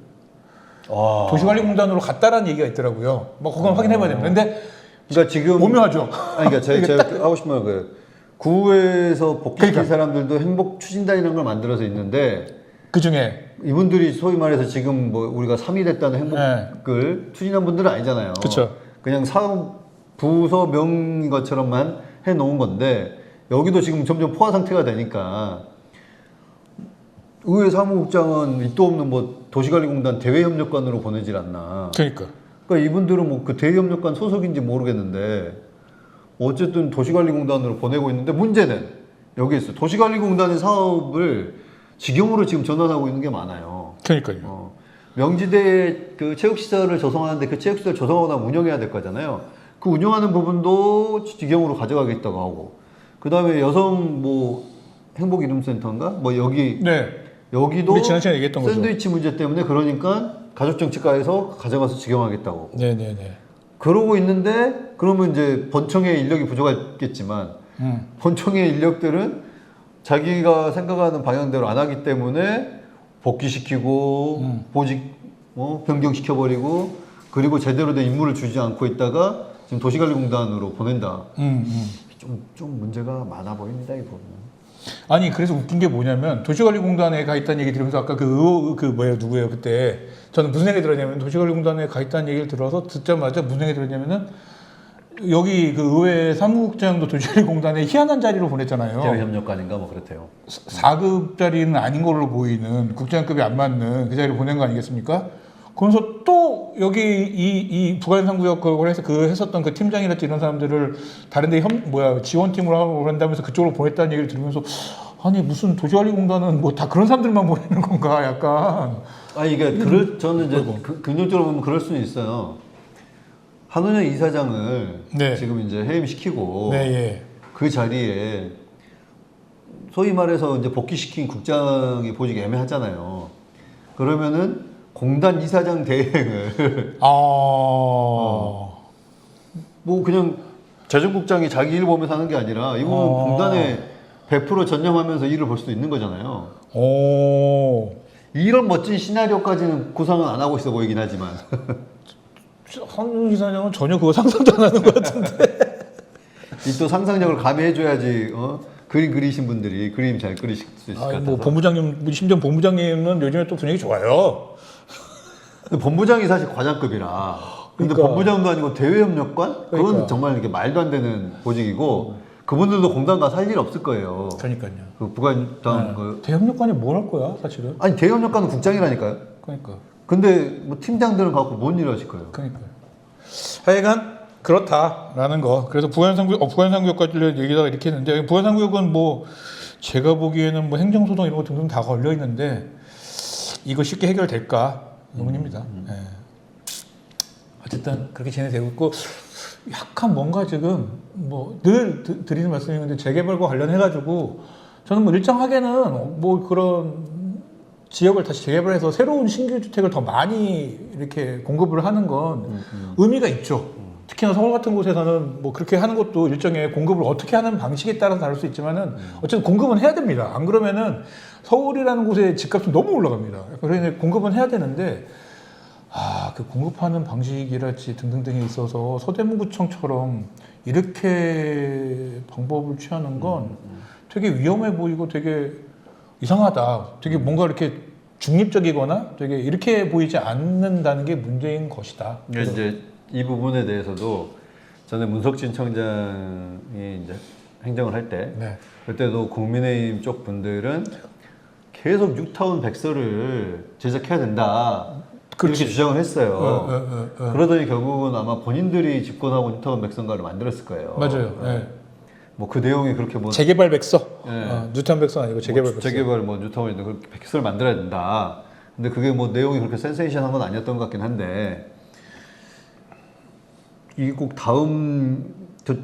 와. 도시관리공단으로 갔다라는 얘기가 있더라고요. 뭐 그건 확인해봐야 됩니다. 근데 그러니까 지금 오묘하죠. 아니 그러니까 제가 하고 싶은 말 그 구에서 복귀시킨 그러니까. 사람들도 행복 추진단이라는 걸 만들어서 있는데 그 중에 이분들이 소위 말해서 지금 뭐 우리가 3위 됐다는 행복을 추진한 분들은 아니잖아요. 그쵸. 그냥 사업 부서명인 것처럼만 해놓은 건데 여기도 지금 점점 포화 상태가 되니까 의회 사무국장은 밑도 없는 뭐 도시관리공단 대외협력관으로 보내질 않나. 그러니까. 그러니까 이분들은 뭐 그 대외협력관 소속인지 모르겠는데 어쨌든 도시관리공단으로 보내고 있는데 문제는 여기 있어요. 도시관리공단의 사업을 직영으로 지금 전환하고 있는 게 많아요. 그러니까요. 명지대 그 체육시설을 조성하는데 그 체육시설 조성하고 나면 운영해야 될 거잖아요. 그 운영하는 부분도 직영으로 가져가겠다고 하고 그 다음에 여성 뭐 행복이름센터인가? 뭐 여기 네. 여기도 우리 지난 시간에 얘기했던 거죠. 샌드위치 문제 때문에 그러니까 가족정책과에서 가져가서 직영하겠다고 네네네. 그러고 있는데 그러면 이제 본청의 인력이 부족하겠지만 본청의 인력들은 자기가 생각하는 방향대로 안 하기 때문에 복귀시키고 보직 변경시켜버리고 그리고 제대로 된 임무를 주지 않고 있다가 지금 도시관리공단으로 보낸다. 좀 문제가 많아 보입니다, 이 부분은. 아니 그래서 웃긴 게 뭐냐면 도시관리공단에 가 있다는 얘기 들으면서 아까 누구예요 그때 저는 무슨 생각이 들었냐면 도시관리공단에 가 있다는 얘기를 들어서 듣자마자 무슨 생각이 들었냐면은 여기 그 의회 사무국장도 도시관리공단에 희한한 자리로 보냈잖아요. 대외협력관인가 뭐 그렇대요. 4급 자리는 아닌 걸로 보이는 국장급이 안 맞는 그 자리를 보낸 거 아니겠습니까? 그러면서 또 여기 이 북한 3구역 그걸 해서 했었던 그 팀장이랄지 이런 사람들을 다른데 지원팀으로 하고 그런다면서 그쪽으로 보냈다는 얘기를 들으면서 아니 무슨 도시관리공단은 뭐 다 그런 사람들만 보내는 건가 약간. 아니 그러니까 저는 이제 긍정적으로 보면 그럴 수는 있어요. 한은영 이사장을 네. 지금 이제 해임시키고 네, 예. 그 자리에 소위 말해서 이제 복귀시킨 국장의 보직이 애매하잖아요. 그러면은 공단 이사장 대행을 뭐 그냥 재정국장이 자기 일 보면서 하는 게 아니라 이거는 공단에 100% 전념하면서 일을 볼 수도 있는 거잖아요. 이런 멋진 시나리오까지는 구상은 안 하고 있어 보이긴 하지만 한윤 이사장은 전혀 그거 상상도 안 하는 것 같은데. 이 또 상상력을 가미해줘야지 그림 그리신 분들이 그림 잘 그리실 수 있을 것 같아서. 뭐 본부장님, 심지어 본부장님은 요즘에 또 분위기 좋아요. 근데 본부장이 사실 과장급이라. 근데 그러니까. 본부장도 아니고 대외협력관? 그건 그러니까. 정말 이렇게 말도 안 되는 보직이고 그분들도 공단 가서 할 일 없을 거예요. 그러니까요. 그 부관당 대협력관이 뭘 할 거야, 사실은? 아니 대협력관은 국장이라니까요. 그러니까. 근데 뭐 팀장들은 갖고 뭔 일을 하실 거예요? 그러니까요. 하여간 그렇다라는 거. 그래서 부안상구역 관련 얘기다가 이렇게 했는데 부안상구역은 뭐 제가 보기에는 뭐 행정소송 이런 거 등등 다 걸려 있는데 이거 쉽게 해결될까 의문입니다. 예. 어쨌든 그렇게 진행되고 있고 약간 뭔가 지금 뭐 늘 드리는 말씀인데 재개발과 관련해가지고 저는 뭐 일정하게는 뭐 그런 지역을 다시 재개발해서 새로운 신규 주택을 더 많이 이렇게 공급을 하는 건 의미가 있죠. 특히나 서울 같은 곳에서는 뭐 그렇게 하는 것도 일종의 공급을 어떻게 하는 방식에 따라서 다를 수 있지만은 어쨌든 공급은 해야 됩니다. 안 그러면은 서울이라는 곳의 집값은 너무 올라갑니다. 그래서 공급은 해야 되는데 그 공급하는 방식이랄지 등등등에 있어서 서대문구청처럼 이렇게 방법을 취하는 건 되게 위험해 보이고 되게 이상하다. 되게 뭔가 이렇게 중립적이거나 되게 이렇게 보이지 않는다는 게 문제인 것이다. 그러니까 이제 이 부분에 대해서도 전에 문석진 청장이 이제 행정을 할 때 네. 그때도 국민의힘 쪽 분들은 계속 뉴타운 백서를 제작해야 된다. 그렇지. 이렇게 주장을 했어요. 그러더니 결국은 아마 본인들이 집권하고 뉴타운 백선가를 만들었을 거예요. 맞아요. 네. 뭐 그 내용이 그렇게 뭐 재개발 백서. 네. 뉴타운 백서 아니고 재개발 백서. 재개발 뭐 뉴타운인데 그렇게 백서를 만들어야 된다. 근데 그게 뭐 내용이 그렇게 센세이션한 건 아니었던 것 같긴 한데 이게 꼭 다음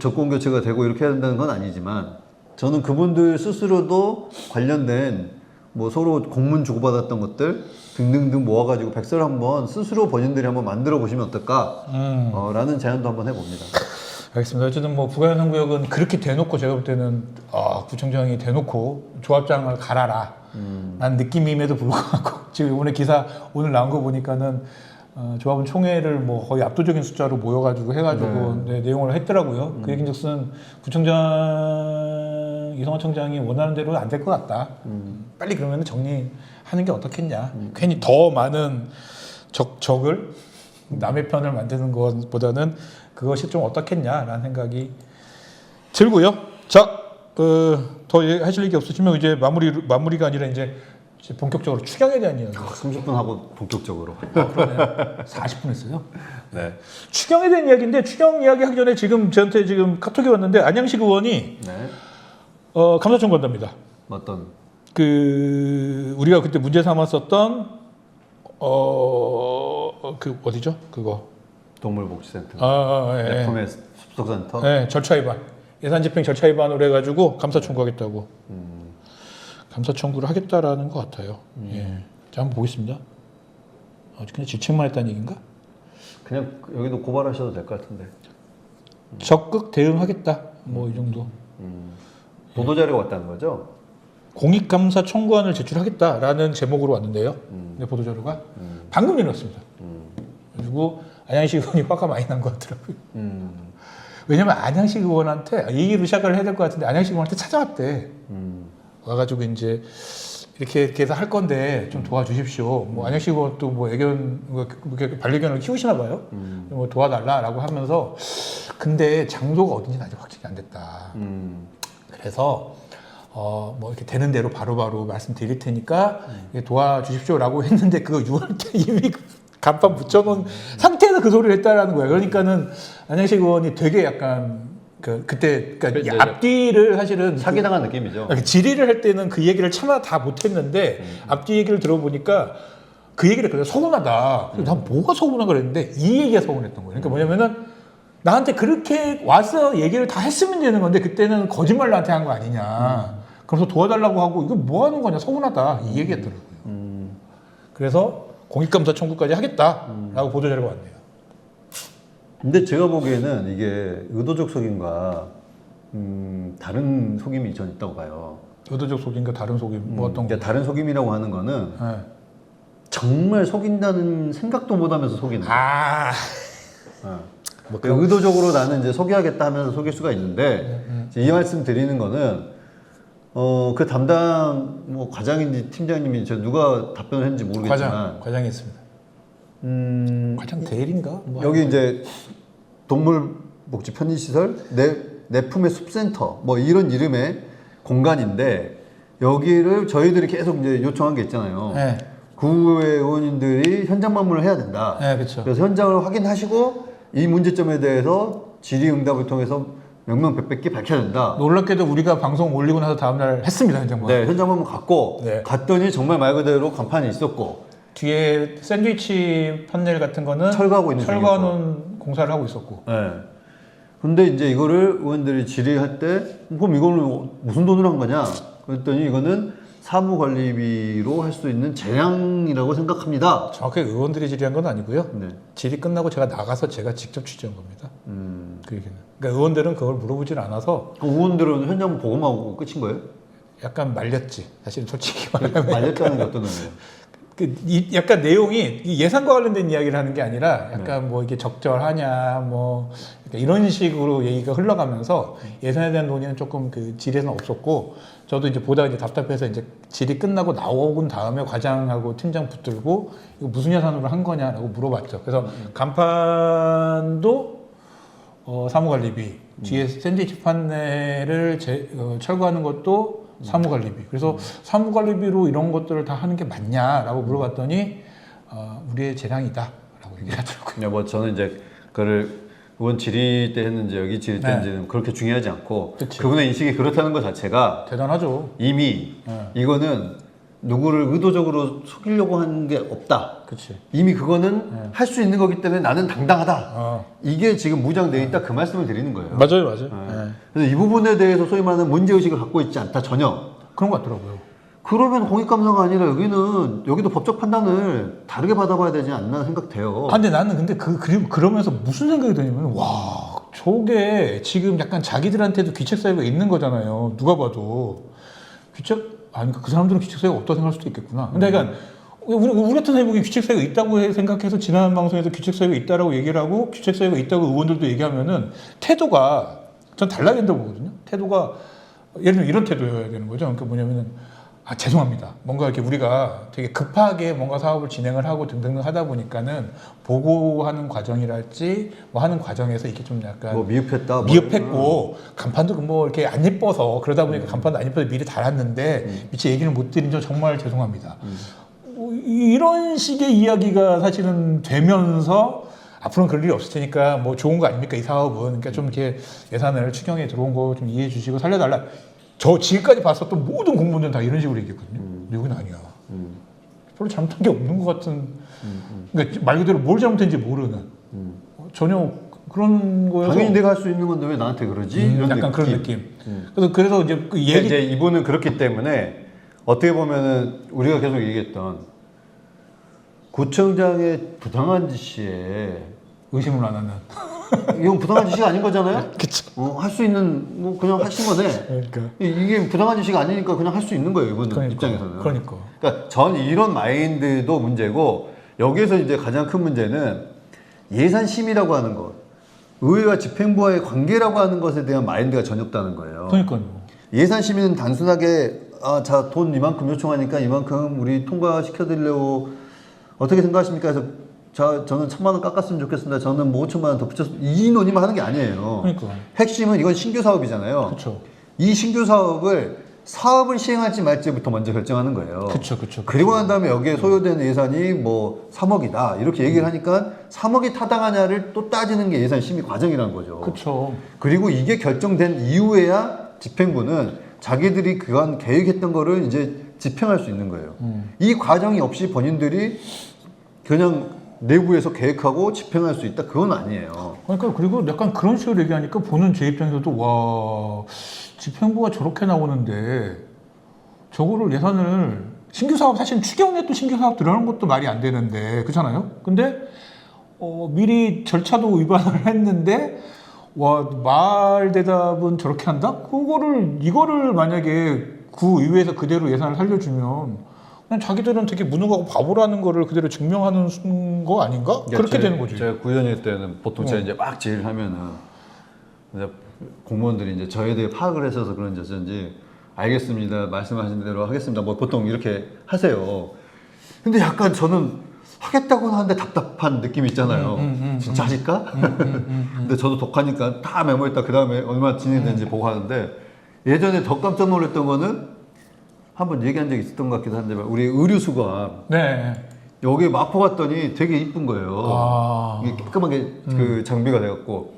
정권 교체가 되고 이렇게 해야 된다는 건 아니지만 저는 그분들 스스로도 관련된 뭐 서로 공문 주고받았던 것들 등등등 모아가지고 백서를 한번 스스로 본인들이 한번 만들어 보시면 어떨까? 라는 제안도 한번 해봅니다. 알겠습니다. 어쨌든 뭐 부가연산 구역은 그렇게 대놓고 제가 볼 때는 구청장이 대놓고 조합장을 갈아라 라는 느낌임에도 불구하고 지금 이번에 기사 오늘 나온 거 보니까는 조합원 총회를 뭐 거의 압도적인 숫자로 모여가지고 해가지고 네, 내용을 했더라고요. 그 얘기인즉슨 구청장 이성화 청장이 원하는 대로 안 될 것 같다. 빨리 그러면 정리하는 게 어떻겠냐. 괜히 더 많은 적을 남의 편을 만드는 것보다는 그것이 좀 어떻겠냐라는 생각이 들고요. 자, 더 하실 얘기 없으시면 이제 마무리가 아니라 이제 본격적으로 추경에 대한 이야기. 30분 하고 본격적으로. 그러네요. 40분 했어요. 네. 추경에 대한 이야기인데 추경 이야기 하기 전에 지금 저한테 지금 카톡이 왔는데 안양식 의원이 네. 감사 청구한답니다. 어떤? 우리가 그때 문제 삼았었던 그 어디죠? 그거. 동물복지센터. 예. 내품의 숲속센터. 네, 절차 위반. 예산 집행 절차 위반으로 해가지고 감사 청구하겠다고. 감사 청구를 하겠다라는 것 같아요. 예. 자, 한번 보겠습니다. 그냥 질책만 했다는 얘기인가? 그냥 여기도 고발하셔도 될 것 같은데. 적극 대응하겠다. 뭐 이 정도. 보도자료가 왔다는 거죠? 공익감사 청구안을 제출하겠다라는 제목으로 왔는데요. 네, 보도자료가 방금 내렸습니다. 그리고 안양식 의원이 화가 많이 난 것 같더라고요. 왜냐면 안양식 의원한테 얘기로 시작을 해야 될 것 같은데 안양식 의원한테 찾아왔대. 와가지고 이제 이렇게 해서 할 건데 좀 도와주십시오. 뭐 안양식 의원도 뭐 애견 반려견을 키우시나 봐요. 뭐 도와달라라고 하면서 근데 장소가 어딘지는 아직 확정이 안 됐다. 그래서 뭐 이렇게 되는 대로 바로바로 말씀드릴 테니까 도와주십시오라고 했는데 그거 6월 때 이미 간판 붙여놓은 상태에서 그 소리를 했다라는 거예요. 그러니까는 안양식 의원이 되게 약간 그때 그러니까 이 앞뒤를 사실은 사기당한 느낌이죠. 질의를 할 때는 그 얘기를 차마 다 못했는데 앞뒤 얘기를 들어보니까 그 얘기를 그냥 서운하다. 그래서 난 뭐가 서운하다 그랬는데 이 얘기가 서운했던 거예요. 그러니까 뭐냐면은 나한테 그렇게 와서 얘기를 다 했으면 되는 건데 그때는 거짓말 나한테 한 거 아니냐. 그래서 도와달라고 하고 이거 뭐 하는 거냐 서운하다 이 얘기했더라고요. 그래서 공익감사 청구까지 하겠다라고 보도자료가 왔네요. 근데 제가 보기에는 이게 의도적 속임과 다른 속임이 전 있다고 봐요. 의도적 속임과 다른 속임 뭐 어떤 거? 그러니까 다른 속임이라고 하는 거는 네. 정말 속인다는 생각도 못하면서 속이는 거예요. 뭐 그러니까 의도적으로 나는 이제 속여야겠다 하면서 속일 수가 있는데 이 말씀 드리는 거는 그 담당 뭐 과장인지 팀장님이 저 누가 답변을 했는지 모르겠지만 과장이 있습니다. 과장 대리인가? 뭐 여기 이제 동물복지 편의시설 내 품의 숲센터 뭐 이런 이름의 공간인데 여기를 저희들이 계속 이제 요청한 게 있잖아요. 네. 구의 의원님들이 현장 방문을 해야 된다. 네, 그렇죠. 그래서 현장을 확인하시고 이 문제점에 대해서 질의응답을 통해서 명명백백히 밝혀야 된다. 놀랍게도 우리가 방송 올리고 나서 다음날 했습니다. 현장 방문. 네, 현장 방문 갔고 네. 갔더니 정말 말 그대로 간판이 있었고 뒤에 샌드위치 판넬 같은 거는 철거하고 있는 철거하는 공사를 하고 있었고. 네. 근데 이제 이거를 의원들이 질의할 때 그럼 이거는 무슨 돈으로 한 거냐? 그랬더니 이거는 사무관리비로 할 수 있는 재량이라고 생각합니다. 정확하게 의원들이 질의한 건 아니고요. 네. 질의 끝나고 제가 나가서 제가 직접 취재한 겁니다. 그 얘기는. 그러니까 의원들은 그걸 물어보질 않아서 그 의원들은 현장 보고만 하고 끝인 거예요? 약간 말렸지. 사실 솔직히 말하면 말렸다는 게 어떤 의미예요? 약간 내용이 이 예산과 관련된 이야기를 하는 게 아니라 약간 뭐 이게 적절하냐 뭐 이런 식으로 얘기가 흘러가면서 예산에 대한 논의는 조금 그 질의는 없었고 저도 이제 보다가 이제 답답해서 이제 질의 끝나고 나오고 다음에 과장하고 팀장 붙들고 이거 무슨 예산으로 한 거냐라고 물어봤죠. 그래서 간판도 사무관리비 뒤에 샌드위치 판넬을 철거하는 것도 사무관리비. 그래서 사무관리비로 이런 것들을 다 하는 게 맞냐라고 물어봤더니 우리의 재량이다라고 얘기를 하더라고요. 네, 뭐 저는 이제 그를 의원 질의 때 했는지 여기 질의 때 했는지는 그렇게 중요하지 않고 그치. 그분의 인식이 그렇다는 것 자체가 대단하죠. 이미 이거는 누구를 의도적으로 속이려고 하는 게 없다. 그치. 이미 그거는 할 수 있는 거기 때문에 나는 당당하다. 이게 지금 무장되어 있다 그 말씀을 드리는 거예요. 맞아요. 그래서 이 부분에 대해서 소위 말하는 문제의식을 갖고 있지 않다 전혀. 그런 것 같더라고요. 그러면 공익감사가 아니라 여기도 법적 판단을 다르게 받아봐야 되지 않나 생각돼요. 근데 나는 근데 그러면서 무슨 생각이 드냐면 와 저게 지금 약간 자기들한테도 귀책 사유가 있는 거잖아요. 누가 봐도 그 사람들은 귀책 사유가 없다고 생각할 수도 있겠구나. 근데 그러니까 우리 같은 사람이 보기엔 귀책 사유가 있다고 생각해서 지난 방송에서 귀책 사유가 있다라고 얘기를 하고 귀책 사유가 있다고 의원들도 얘기하면은 태도가 전 달라야 된다고 보거든요. 태도가 예를 들면 이런 태도여야 되는 거죠. 그러니까 뭐냐면은 죄송합니다. 뭔가 이렇게 우리가 되게 급하게 뭔가 사업을 진행을 하고 등등 하다 보니까는 보고하는 과정이랄지 뭐 하는 과정에서 이게 좀 약간 뭐 미흡했다. 미흡했고 간판도 뭐 이렇게 안 예뻐서 그러다 보니까 간판도 안 예뻐서 미리 달았는데 미처 얘기를 못 드린 점 정말 죄송합니다. 이런 식의 이야기가 사실은 되면서 앞으로는 그럴 일이 없을 테니까 뭐 좋은 거 아닙니까 이 사업은. 그러니까 좀 이렇게 예산을 추경에 들어온 거 좀 이해해 주시고 살려달라. 저 지금까지 봤었던 모든 공무원들은 다 이런 식으로 얘기했거든요. 근데 여기는 아니야. 별로 잘못한 게 없는 것 같은. 그러니까 말 그대로 뭘 잘못했는지 모르는. 전혀 그런 거여서. 당연히 내가 할 수 있는 건데 왜 나한테 그러지? 이런 약간 느낌. 그런 느낌. 그래서 이제 그 얘기. 이제 이분은 그렇기 때문에 어떻게 보면은 우리가 계속 얘기했던 구청장의 부당한 지시에 의심을 안 하는. 이건 부당한 지시가 아닌 거잖아요. 그쵸. 할 수 있는 뭐 그냥 하신 거네. 그러니까. 이게 부당한 지시가 아니니까 그냥 할 수 있는 거예요. 이분 입장에서는. 그러니까 전 이런 마인드도 문제고 여기에서 이제 가장 큰 문제는 예산심의라고 하는 것, 의회와 집행부와의 관계라고 하는 것에 대한 마인드가 전혀 없다는 거예요. 그러니까요. 예산심의는 단순하게 돈 이만큼 요청하니까 이만큼 우리 통과시켜드리려고 어떻게 생각하십니까? 해서 저는 1,000만 원 깎았으면 좋겠습니다. 저는 뭐 5천만 원 더 붙였으면 이 논의만 하는 게 아니에요. 그러니까. 핵심은 이건 신규 사업이잖아요. 그렇죠. 이 신규 사업을 시행할지 말지부터 먼저 결정하는 거예요. 그렇죠. 그리고 난 다음에 여기에 소요되는 예산이 뭐 3억이다 이렇게 얘기를 하니까 3억이 타당하냐를 또 따지는 게 예산 심의 과정이라는 거죠. 그렇죠. 그리고 이게 결정된 이후에야 집행부는 자기들이 그간 계획했던 거를 이제 집행할 수 있는 거예요. 이 과정이 없이 본인들이 그냥 내부에서 계획하고 집행할 수 있다? 그건 아니에요. 그러니까 그리고 약간 그런 식으로 얘기하니까 보는 제 입장에서도 와 집행부가 저렇게 나오는데 저거를 예산을 신규 사업 사실 추경에 또 신규 사업 들어가는 것도 말이 안 되는데 그렇잖아요. 근데 미리 절차도 위반을 했는데 말 대답은 저렇게 한다? 이거를 만약에 구의회에서 그대로 예산을 살려주면 그냥 자기들은 되게 무능하고 바보라는 거를 그대로 증명하는 거 아닌가? 그렇게 되는 거지. 제가 구현일 때는 보통 제가 이제 막 제의를 하면은 이제 공무원들이 이제 저에 대해 파악을 해서 그런지 어쩐지 알겠습니다. 말씀하신 대로 하겠습니다. 뭐 보통 이렇게 하세요. 근데 약간 저는 하겠다고는 하는데 답답한 느낌이 있잖아요. 진짜 하실까? 근데 저도 독하니까 다 메모했다. 그 다음에 얼마나 진행되는지 보고 하는데 예전에 더 깜짝 놀랐던 거는 한번 얘기한 적이 있었던 것 같기도 한데 우리 의류수가 네. 여기 마포 갔더니 되게 이쁜 거예요. 이게 깔끔하게 그 장비가 돼갖고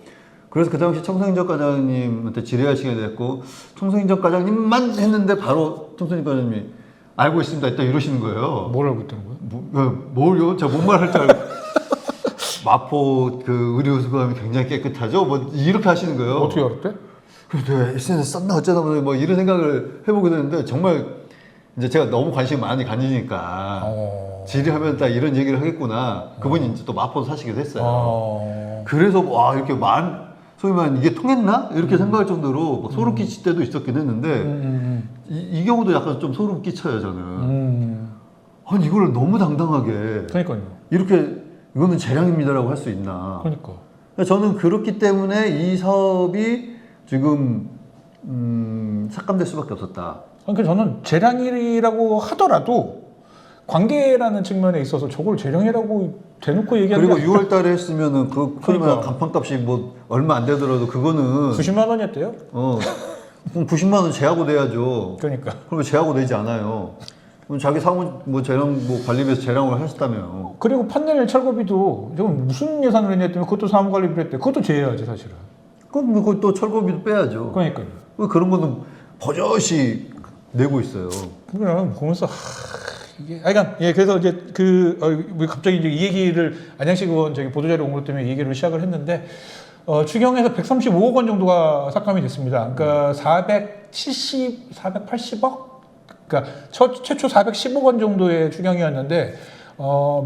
그래서 그 당시 청소행정 과장님한테 질의할 시간이 됐고 청소행정 과장님만 했는데 바로 청소행정 과장님이 알고 있습니다. 일단 이러시는 거예요. 뭘 알고 있다는 거예요? 뭘요? 제가 뭔 말 할 줄 알고 마포 그 의료수거함이 굉장히 깨끗하죠? 뭐 이렇게 하시는 거예요. 어떻게 알았대? 그래서 내가 SNS 썼나 어쩌나 보다 뭐 이런 생각을 해보게 되는데 정말 이제 제가 너무 관심이 많이 가지니까 질의하면 다 이런 얘기를 하겠구나. 그분이 이제 또 마포도 사시기도 했어요. 그래서 와 이렇게 소위 말하는 이게 통했나? 이렇게 생각할 정도로 막 소름 끼칠 때도 있었긴 했는데 이 경우도 약간 좀 소름 끼쳐요 저는. 아니 이걸 너무 당당하게 그러니까요. 이렇게 이거는 재량입니다라고 할 수 있나? 그러니까. 저는 그렇기 때문에 이 사업이 지금 삭감될 수밖에 없었다. 그러니까 저는 재량이라고 하더라도 관계라는 측면에 있어서 저걸 재량이라고 대놓고 얘기하는 그리고 게 6월 달에 했으면은 그 그러니까. 간판값이 뭐 얼마 안 되더라도 그거는 90만 원이었대요. 그럼 90만 원 제하고 내야죠. 그러니까. 그럼 제하고 내지 않아요. 그럼 자기 사무 뭐 재량 뭐 관리비에서 재량을 하셨다며. 그리고 판넬 철거비도 지금 무슨 예산을 했냐 했더니 그것도 사무관리비를 했대. 그것도 제해야지 사실은. 그럼 그것도 철거비도 빼야죠. 그러니까요. 왜 그런 거는 버젓이 내고 있어요. 그냥 보면서 이게 그러니까 예 그래서 이제 우리 갑자기 이제 이 얘기를 안양식 의원 저기 보도자료 온 것 때문에 이 얘기를 시작을 했는데 추경에서 135억 원 정도가 삭감이 됐습니다. 그러니까 480억 그러니까 최초 410억 원 정도의 추경이었는데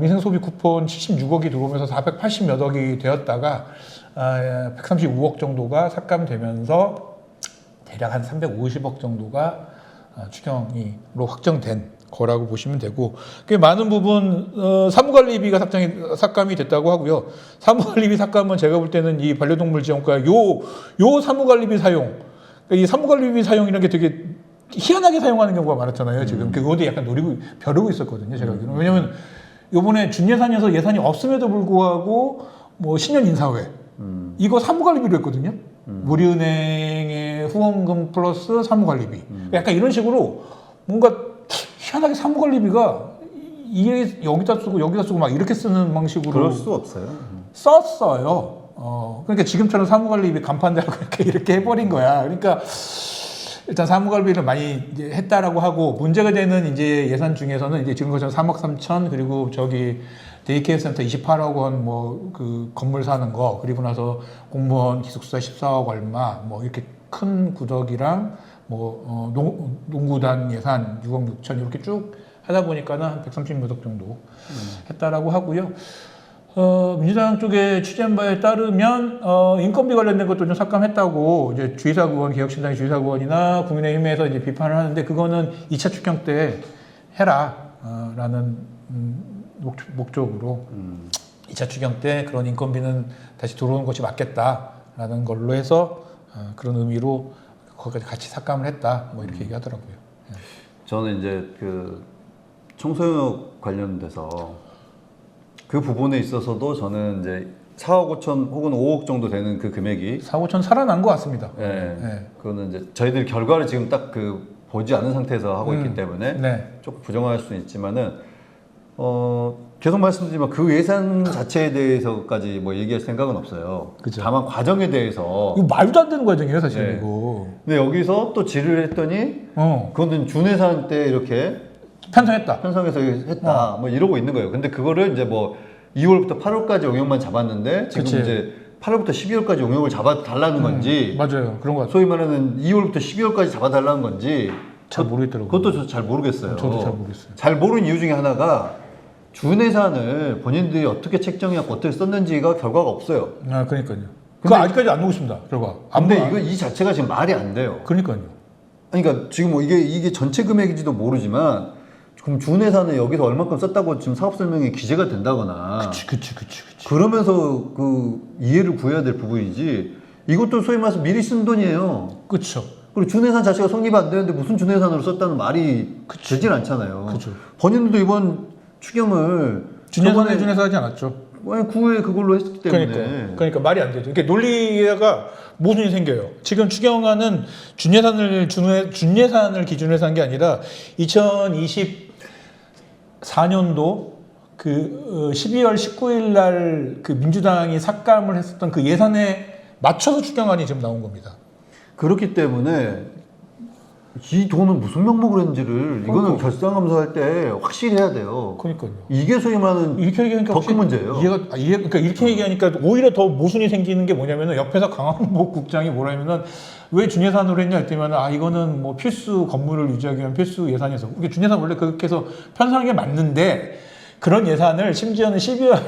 민생소비 쿠폰 76억이 들어오면서 480 몇 억이 되었다가 135억 정도가 삭감되면서 대략 한 350억 정도가 추경으로 확정된 거라고 보시면 되고 꽤 많은 부분 사무관리비가 삭감이 됐다고 하고요. 사무관리비 삭감은 제가 볼 때는 이 반려동물 지원과 요 사무관리비 사용 그러니까 이 사무관리비 사용이라는 게 되게 희한하게 사용하는 경우가 많았잖아요. 지금 그것도 약간 벼르고 있었거든요. 제가 알기로는. 왜냐하면 이번에 준예산에서 예산이 없음에도 불구하고 뭐 신년 인사회 이거 사무관리비로 했거든요. 우리은행의 후원금 플러스 사무관리비. 약간 이런 식으로 뭔가 희한하게 사무관리비가 이게 여기다 쓰고 막 이렇게 쓰는 방식으로 그럴 수 없어요. 썼어요. 그러니까 지금처럼 사무관리비 간판대로 이렇게 해버린 거야. 그러니까 일단 사무관리비를 많이 이제 했다라고 하고 문제가 되는 이제 예산 중에서는 이제 지금 것처럼 3억 3천 그리고 저기 데이케어 센터 28억 원 뭐 그 건물 사는 거 그리고 나서 공무원 기숙사 14억 얼마 뭐 이렇게 큰 구덕이랑 뭐 농구단 예산 6억 6천 이렇게 쭉 하다 보니까는 한 130 몇 억 정도 했다라고 하고요. 민주당 쪽에 취재한 바에 따르면 인건비 관련된 것도 좀 삭감했다고 이제 주의사구원 개혁신당의 주의사구원이나 국민의힘에서 이제 비판을 하는데 그거는 2차 추경 때 해라라는 목적으로 2차 추경 때 그런 인건비는 다시 들어오는 것이 맞겠다라는 걸로 해서 그런 의미로 거기까지 같이 삭감을 했다 뭐 이렇게 얘기하더라고요. 저는 이제 그 청소년 관련돼서 그 부분에 있어서도 저는 이제 4억 5천 혹은 5억 정도 되는 그 금액이 4억 5천 살아난 것 같습니다. 네. 그거는 이제 저희들 결과를 지금 딱 그 보지 않은 상태에서 하고 있기 때문에 네. 조금 부정할 수는 있지만은 계속 말씀드리지만 그 예산 자체에 대해서까지 뭐 얘기할 생각은 없어요. 그죠. 다만 과정에 대해서 이거 말도 안 되는 과정이에요, 사실 네. 이거. 근데 여기서 또 질의를 했더니 그거는 준예산 때 이렇게 편성했다. 편성해서 했다 뭐 이러고 있는 거예요. 근데 그거를 이제 뭐 2월부터 8월까지 용역만 잡았는데 지금 그치. 이제 8월부터 12월까지 용역을 잡아달라는 건지 맞아요. 그런 것 같아요. 소위 말하는 2월부터 12월까지 잡아달라는 건지 잘 모르겠더라고요. 그것도 잘 모르겠어요. 저도 잘 모르겠어요. 잘 모르는 이유 중에 하나가 준예산을 본인들이 어떻게 책정해갖고 어떻게 썼는지가 결과가 없어요. 그러니까요. 그거 아직까지 안 나오고 있습니다. 결과. 근데 이거 이 자체가 지금 말이 안 돼요. 그러니까요. 그러니까 지금 뭐 이게 전체 금액인지도 모르지만 그럼 준예산을 여기서 얼마큼 썼다고 지금 사업 설명에 기재가 된다거나 그치. 그러면서 그 이해를 구해야 될 부분이지 이것도 소위 말해서 미리 쓴 돈이에요. 그쵸. 그리고 준예산 자체가 성립이 안 되는데 무슨 준예산으로 썼다는 말이 되진 않잖아요. 그쵸. 본인들도 이번 추경을 준예산에 준해서 하지 않았죠. 9회 그걸로 했기 때문에 그러니까 말이 안 되죠. 이게 논리가 모순이 생겨요. 지금 추경안은 준예산을 기준으로 해서 한 게 아니라 2024년도 그 12월 19일 날 그 민주당이 삭감을 했었던 그 예산에 맞춰서 추경안이 지금 나온 겁니다. 그렇기 때문에 이 돈은 무슨 명목으로 했는지를 이거는 그러니까. 결산감사할 때 확실히 해야 돼요. 그러니까요. 이게 소위 말하는 이렇게 얘기하니까 더 큰 문제예요. 그러니까 이렇게 얘기하니까 오히려 더 모순이 생기는 게 뭐냐면은 옆에서 강한복 국장이 뭐라면은 왜 준예산으로 했냐 했더니만 이거는 뭐 필수 건물을 유지하기 위한 필수 예산에서 이게 준예산 원래 그렇게 해서 편성하는 게 맞는데 그런 예산을 심지어는 12월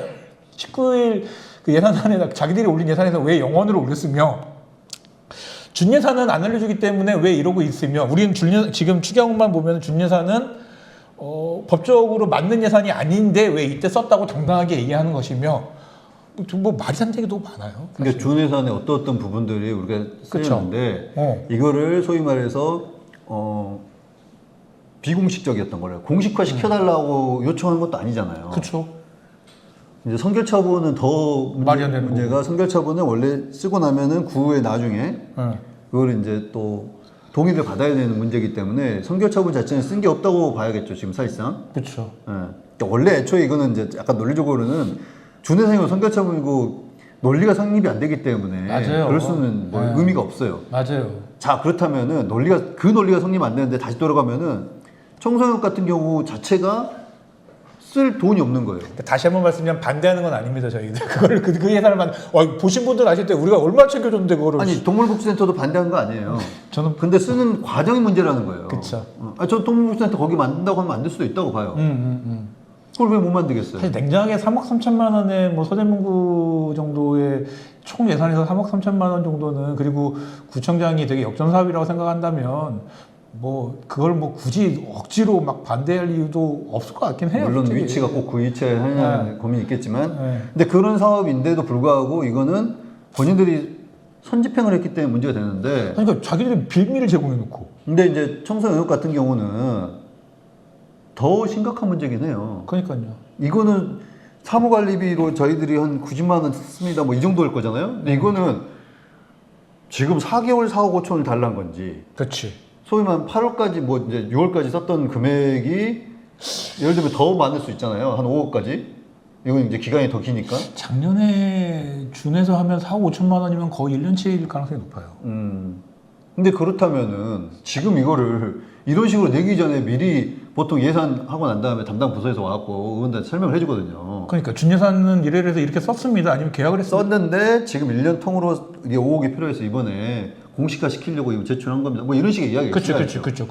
19일 그 예산안에 자기들이 올린 예산에서 왜 영원으로 올렸으며 준예산은 안 알려주기 때문에 왜 이러고 있으며 우리는 지금 추경만 보면 준예산은 법적으로 맞는 예산이 아닌데 왜 이때 썼다고 당당하게 얘기하는 것이며 뭐 말이 안 되게 너무 많아요. 그러니까 준예산의 어떤 부분들이 우리가 쓰였는데 이거를 소위 말해서 비공식적이었던 거를 공식화 시켜달라고 요청한 것도 아니잖아요. 그렇죠. 이제 선결처분은 더 말이 안 되는 문제가 선결처분은 원래 쓰고 나면은 구후에 나중에 네. 그걸 이제 또 동의를 받아야 되는 문제이기 때문에 선결처분 자체는 쓴 게 없다고 봐야겠죠 지금 사실상. 그렇죠. 예. 그러니까 원래 애초에 이거는 이제 약간 논리적으로는 준혜생은 선결처분이고 논리가 성립이 안 되기 때문에 맞아요. 그럴 수는 뭐 네. 의미가 없어요. 맞아요. 자 그렇다면은 논리가 성립 안 되는데 다시 돌아가면은 청소년 같은 경우 자체가 쓸 돈이 없는 거예요. 다시 한번 말씀드리면 반대하는 건 아닙니다 저희들 그거를 그 예산을 보신 분들 아실 때 우리가 얼마나 챙겨줬는데 그거를 아니 동물복지센터도 반대한 거 아니에요. 저는 근데 쓰는 과정이 문제라는 거예요. 그쵸. 전 동물복지센터 거기 만든다고 하면 만들 수도 있다고 봐요. 그걸 왜 못 만들겠어요? 사실 냉정하게 3억 3천만 원의 뭐 서대문구 정도의 총 예산에서 3억 3천만 원 정도는 그리고 구청장이 되게 역전 사업이라고 생각한다면 뭐 그걸 뭐 굳이 억지로 막 반대할 이유도 없을 것 같긴 해요. 물론 솔직히. 위치가 꼭 그 위치에 하냐는 고민이 있겠지만 네. 근데 그런 사업인데도 불구하고 이거는 본인들이 선집행을 했기 때문에 문제가 되는데 그러니까 자기들이 빌미를 제공해 놓고 근데 이제 청소년역 같은 경우는 더 심각한 문제긴 해요. 그러니까요. 이거는 사무관리비로 저희들이 한 90만 원 썼습니다. 뭐 이 정도일 거잖아요. 근데 이거는 지금 4개월 4억 5천을 달란 건지 그렇지. 소위 말하면 8월까지 뭐 이제 6월까지 썼던 금액이 예를 들면 더 많을 수 있잖아요. 한 5억까지. 이건 이제 기간이 더 기니까. 작년에 준에서 하면 4억 5천만 원이면 거의 1년치일 가능성이 높아요. 근데 그렇다면은 지금 이거를 이런 식으로 내기 전에 미리 보통 예산하고 난 다음에 담당 부서에서 와갖고 의원들한테 설명을 해주거든요. 그러니까 준예산은 이래서 이렇게 썼습니다. 아니면 계약을 했습니다. 썼는데 지금 1년 통으로 이게 5억이 필요해서 이번에 공식화 시키려고 이거 제출한 겁니다. 뭐 이런 식의 이야기가 있어요. 그렇죠.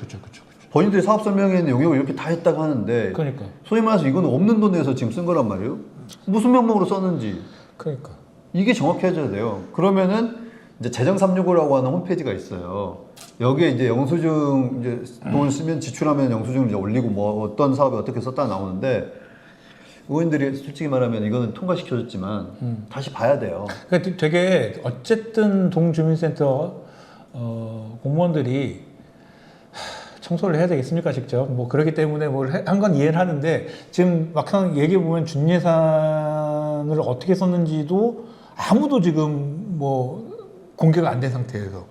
본인들이 사업 설명회에 용역을 이렇게 다 했다고 하는데 그러니까. 소위 말해서 이거는 없는 돈 내서 지금 쓴 거란 말이에요. 무슨 명목으로 썼는지 그러니까. 이게 정확해져야 돼요. 그러면은 이제 재정 365라고 하는 홈페이지가 있어요. 여기에 이제 영수증 이제 돈을 쓰면 지출하면 영수증을 이제 올리고 뭐 어떤 사업에 어떻게 썼다 나오는데 의원들이 솔직히 말하면 이거는 통과시켜줬지만 다시 봐야 돼요. 그러니까 되게 어쨌든 동주민센터 공무원들이 청소를 해야 되겠습니까 직접 뭐 그렇기 때문에 뭘 한 건 이해를 하는데 지금 막상 얘기해 보면 준예산을 어떻게 썼는지도 아무도 지금 뭐 공개가 안 된 상태에서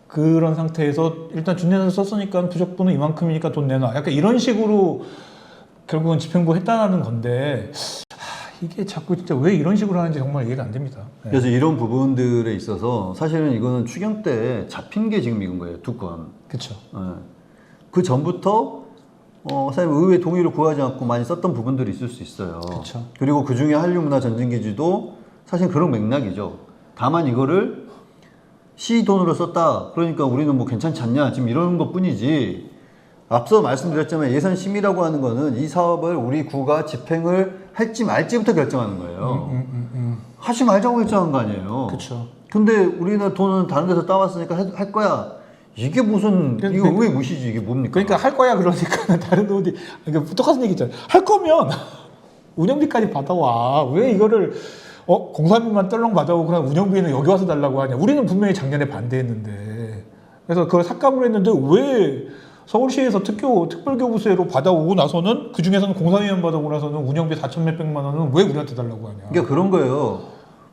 그런 상태에서 일단 준예산을 썼으니까 부족분은 이만큼이니까 돈 내놔 약간 이런 식으로 결국은 집행부 했다는 건데 이게 자꾸 진짜 왜 이런 식으로 하는지 정말 이해가 안 됩니다. 네. 그래서 이런 부분들에 있어서 사실은 이거는 추경 때 잡힌 게 지금 이건 거예요. 두 건. 그렇죠. 그 전부터 사실 의회 동의를 구하지 않고 많이 썼던 부분들이 있을 수 있어요. 그쵸. 그리고 그 중에 한류문화전쟁기지도 사실 그런 맥락이죠. 다만 이거를 시 돈으로 썼다. 그러니까 우리는 뭐 괜찮지 않냐. 지금 이런 것 뿐이지. 앞서 말씀드렸지만 예산 심의라고 하는 거는 이 사업을 우리 구가 집행을 할지 말지부터 결정하는 거예요. 하지 말자고 결정한 거 아니에요. 그렇죠. 근데 우리는 돈은 다른 데서 따왔으니까 할 거야. 이게 무슨 이거 왜 무시지 이게 뭡니까? 그러니까 할 거야 그러니까 다른 어디 그러니까 똑같은 얘기잖아. 할 거면 운영비까지 받아와. 왜 이거를 공사비만 떨렁 받아오고 그냥 운영비는 여기 와서 달라고 하냐. 우리는 분명히 작년에 반대했는데 그래서 그걸 삭감을 했는데 왜 서울시에서 특별교부세로 받아오고 나서는 그 중에서는 공사비만 받아오고 나서는 운영비 4천 몇백만 원은 왜 우리한테 달라고 하냐. 그러니까 그런 거예요.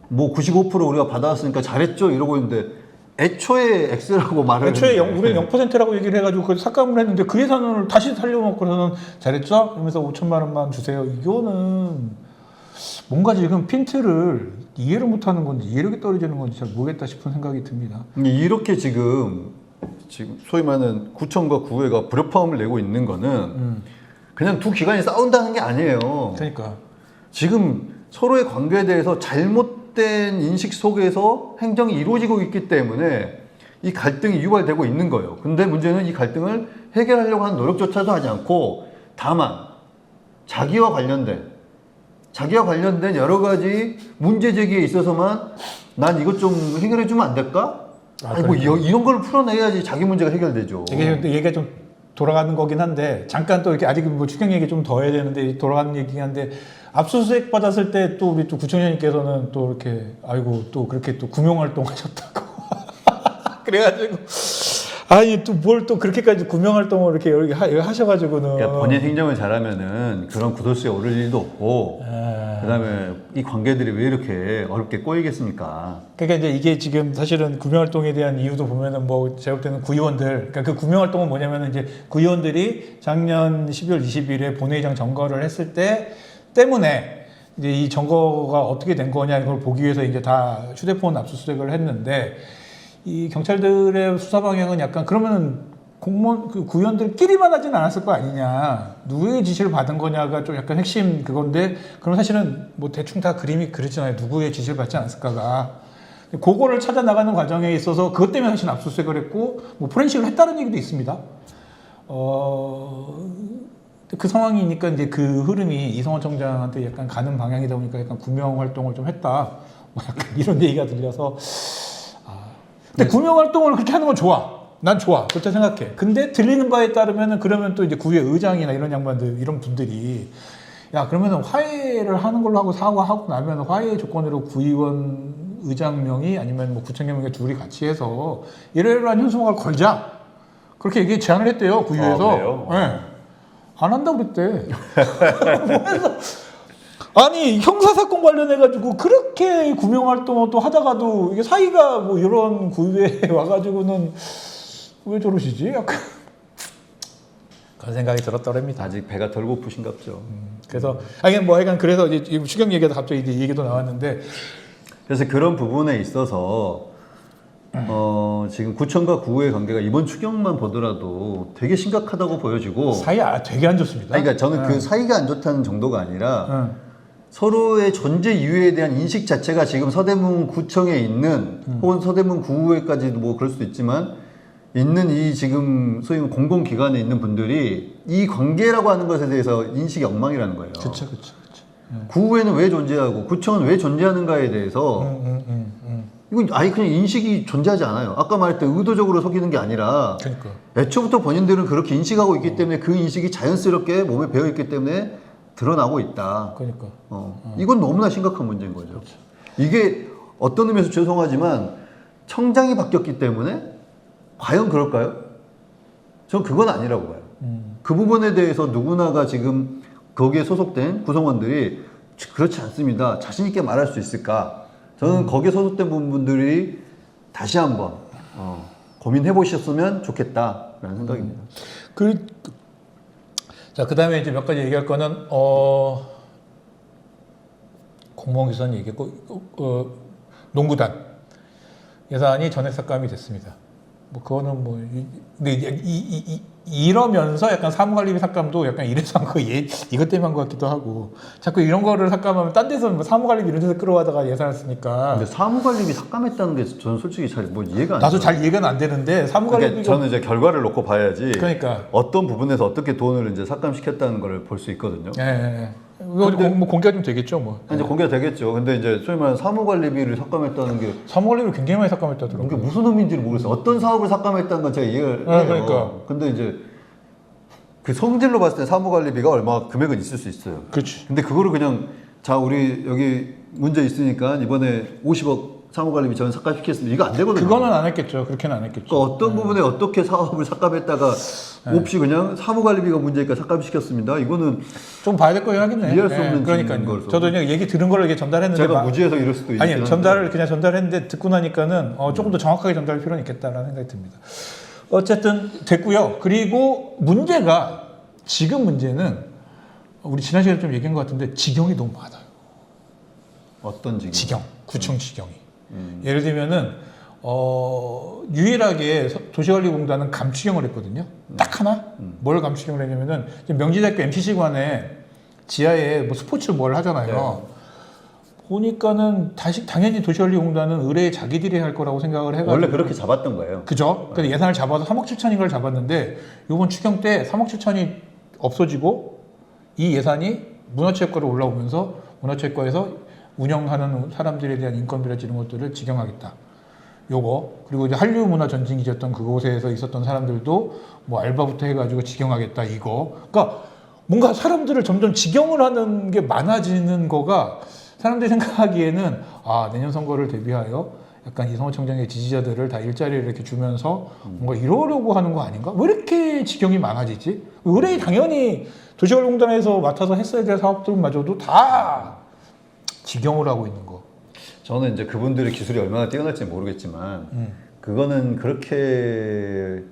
뭐 95% 우리가 받아왔으니까 잘했죠 이러고 있는데 애초에 X라고 말을 애초에 했는데. 우리는 0%라고 얘기를 해가지고 그걸 삭감을 했는데 그 예산을 다시 살려놓고서는 잘했죠? 이러면서 5천만 원만 주세요. 이거는 뭔가 지금 핀트를 이해를 못하는 건지 이해력이 떨어지는 건지 잘 모르겠다 싶은 생각이 듭니다. 이렇게 지금 지금 소위 말하는 구청과 구회가 불협화음을 내고 있는 거는 그냥 두 기관이 싸운다는 게 아니에요. 그러니까 지금 서로의 관계에 대해서 잘못된 인식 속에서 행정이 이루어지고 있기 때문에 이 갈등이 유발되고 있는 거예요. 근데 문제는 이 갈등을 해결하려고 하는 노력조차도 하지 않고 다만 자기와 관련된 여러 가지 문제 제기에 있어서만 난 이것 좀 해결해 주면 안 될까? 아니 뭐 이런 걸 풀어내야지 자기 문제가 해결되죠. 이게 얘기가 좀 돌아가는 거긴 한데 잠깐 또 이렇게 아직 뭐 추경 얘기 좀 더 해야 되는데 돌아가는 얘기긴 한데 압수수색 받았을 때 또 우리 또 구청장님께서는 또 이렇게 아이고 또 그렇게 또 구명활동 하셨다고 그래가지고 아니 또 뭘 또 그렇게까지 구명활동을 이렇게 여기 하셔가지고는 그러니까 본인 행정을 잘하면은 그런 구설수에 오를 일도 없고 그다음에 이 관계들이 왜 이렇게 어렵게 꼬이겠습니까? 그러니까 이제 이게 지금 사실은 구명활동에 대한 이유도 보면은 뭐 제가 볼 때는 구의원들, 그러니까 그 구명활동은 뭐냐면은 이제 구의원들이 작년 12월 20일에 본회의장 점거를 했을 때 때문에 이제 이 점거가 어떻게 된 거냐 이걸 보기 위해서 이제 다 휴대폰 압수수색을 했는데 이 경찰들의 수사 방향은 약간 그러면은 공무원 그 구의원들끼리만 하진 않았을 거 아니냐, 누구의 지시를 받은 거냐가 좀 약간 핵심 그건데 그럼 사실은 뭐 대충 다 그림이 그렇잖아요. 누구의 지시를 받지 않았을까가 그거를 찾아 나가는 과정에 있어서 그것 때문에 사실 압수수색을 했고 뭐 포렌식을 했다는 얘기도 있습니다. 그 상황이니까 이제 그 흐름이 이성원 청장한테 약간 가는 방향이다 보니까 약간 구명 활동을 좀 했다. 뭐 약간 이런 얘기가 들려서 근데 구명 활동을 그렇게 하는 건 좋아. 난 좋아. 그렇게 생각해. 근데 들리는 바에 따르면은 그러면 또 이제 구의 의장이나 이런 양반들, 이런 분들이 야, 그러면은 화해를 하는 걸로 하고 사과하고 나면 화해 조건으로 구의원 의장명이 아니면 뭐 구청장명이 둘이 같이 해서 이러이러한 현수막을 걸자. 그렇게 얘기 제안을 했대요, 구의회에서. 그래요? 네. 안 한다고 그랬대. 뭐해서 아니 형사사건 관련해가지고 그렇게 구명활동을 또 하다가도 이게 사이가 뭐 이런 구의회에 와가지고는 왜 저러시지? 약간 그런 생각이 들었더랍니다. 아직 배가 덜 고프신갑죠. 그래서 아니 뭐 하여간 그래서 이제 추경 얘기가 갑자기 이제 얘기도 나왔는데 그래서 그런 부분에 있어서 지금 구청과 구의 관계가 이번 추경만 보더라도 되게 심각하다고 보여지고 사이 되게 안 좋습니다. 아니, 그러니까 저는 그 사이가 안 좋다는 정도가 아니라 서로의 존재 이유에 대한 인식 자체가 지금 서대문 구청에 있는 혹은 서대문 구의회까지도 뭐 그럴 수도 있지만 있는 이 지금 소위 공공기관에 있는 분들이 이 관계라고 하는 것에 대해서 인식이 엉망이라는 거예요. 그렇죠. 구의회는 왜 존재하고 구청은 왜 존재하는가에 대해서 이건 아예 그냥 인식이 존재하지 않아요. 아까 말했던 의도적으로 속이는 게 아니라 그러니까. 애초부터 본인들은 그렇게 인식하고 있기 때문에 그 인식이 자연스럽게 몸에 배어 있기 때문에 드러나고 있다. 그러니까. 이건 너무나 심각한 문제인 거죠. 그렇죠. 이게 어떤 의미에서 죄송하지만 청장이 바뀌었기 때문에 과연 그럴까요? 전 그건 아니라고 봐요. 그 부분에 대해서 누구나가 지금 거기에 소속된 구성원들이 그렇지 않습니다. 자신 있게 말할 수 있을까? 저는 거기에 소속된 분들이 다시 한번 고민해 보셨으면 좋겠다라는 생각입니다. 자, 그 다음에 이제 몇 가지 얘기할 거는, 공무원 기사는 얘기했고, 농구단 예산이 전액 삭감이 됐습니다. 뭐, 그거는 뭐, 근데 이러면서 약간 사무관리비 삭감도 약간 이래서 한 거, 이것 때문에 한 것 같기도 하고, 자꾸 이런 거를 삭감하면 딴 데서 뭐 사무관리비 이런 데서 끌어가다가 예산을 쓰니까. 근데 사무관리비 삭감했다는 게 저는 솔직히 잘 뭐 이해가 안 돼요. 나도 잘 이해가 안 되는데, 사무관리비가. 그러니까 저는 이제 결과를 놓고 봐야지. 그러니까. 어떤 부분에서 어떻게 돈을 이제 삭감시켰다는 걸 볼 수 있거든요. 예. 뭐 공개가 좀 되겠죠, 뭐. 이제 공개가 되겠죠. 근데 이제 소위 말하는 사무관리비를 삭감했다는 게 사무관리비를 굉장히 많이 삭감했다더라고요. 이게 무슨 의미인지를 모르겠어요. 어떤 사업을 삭감했다는 건 제가 이해를 해요. 그러니까. 근데 이제 그 성질로 봤을 때 사무관리비가 얼마 금액은 있을 수 있어요. 그렇지. 근데 그거를 그냥 자 우리 여기 문제 있으니까 이번에 50억 사무관리비 전 삭감시켰습니다. 이거 안 되거든요. 그거는 안 했겠죠. 그렇게는 안 했겠죠. 그러니까 어떤 부분에 어떻게 사업을 삭감했다가 없이 그냥 사무관리비가 문제니까 삭감시켰습니다. 이거는 좀 봐야 될 거긴 하겠네. 이해할 수 없는 그러니까요. 거라서. 저도 그냥 얘기 들은 걸 이렇게 전달했는데 제가 무지해서 이럴 수도 있긴 아니 한데. 전달을 그냥 전달했는데 듣고 나니까는 조금 더 정확하게 전달할 필요는 있겠다라는 생각이 듭니다. 어쨌든 됐고요. 그리고 문제가 지금 문제는 우리 지난 시간에 좀 얘기한 것 같은데 지경이 너무 많아요. 어떤 지경? 지경, 구청 지경이. 예를 들면은 유일하게 도시관리공단은 감추경을 했거든요. 딱 하나? 뭘 감추경을 했냐면은 지금 명지대학교 MCC관에 지하에 뭐 스포츠 뭘 하잖아요. 보니까는 당연히 도시관리공단은 의뢰에 자기들이 할 거라고 생각을 해가지고 원래 그렇게 잡았던 거예요. 그죠? 그래서 예산을 잡아서 3억 7천인가를 잡았는데 이번 추경 때 3억 7천이 없어지고 이 예산이 문화체육과로 올라오면서 문화체육과에서 운영하는 사람들에 대한 인건비라든지 이런 것들을 직영하겠다. 요거 그리고 이제 한류 문화 전진기였던 그곳에서 있었던 사람들도 뭐 알바부터 해가지고 직영하겠다 이거. 그러니까 뭔가 사람들을 점점 직영을 하는 게 많아지는 거가 사람들이 생각하기에는 내년 선거를 대비하여 약간 이성호 청장의 지지자들을 다 일자리를 이렇게 주면서 뭔가 이러려고 하는 거 아닌가? 왜 이렇게 직영이 많아지지? 의뢰 당연히 도시관리공단에서 맡아서 했어야 될 사업들마저도 다 직영을 하고 있는 거. 저는 이제 그분들의 기술이 얼마나 뛰어날지 모르겠지만 그거는 그렇게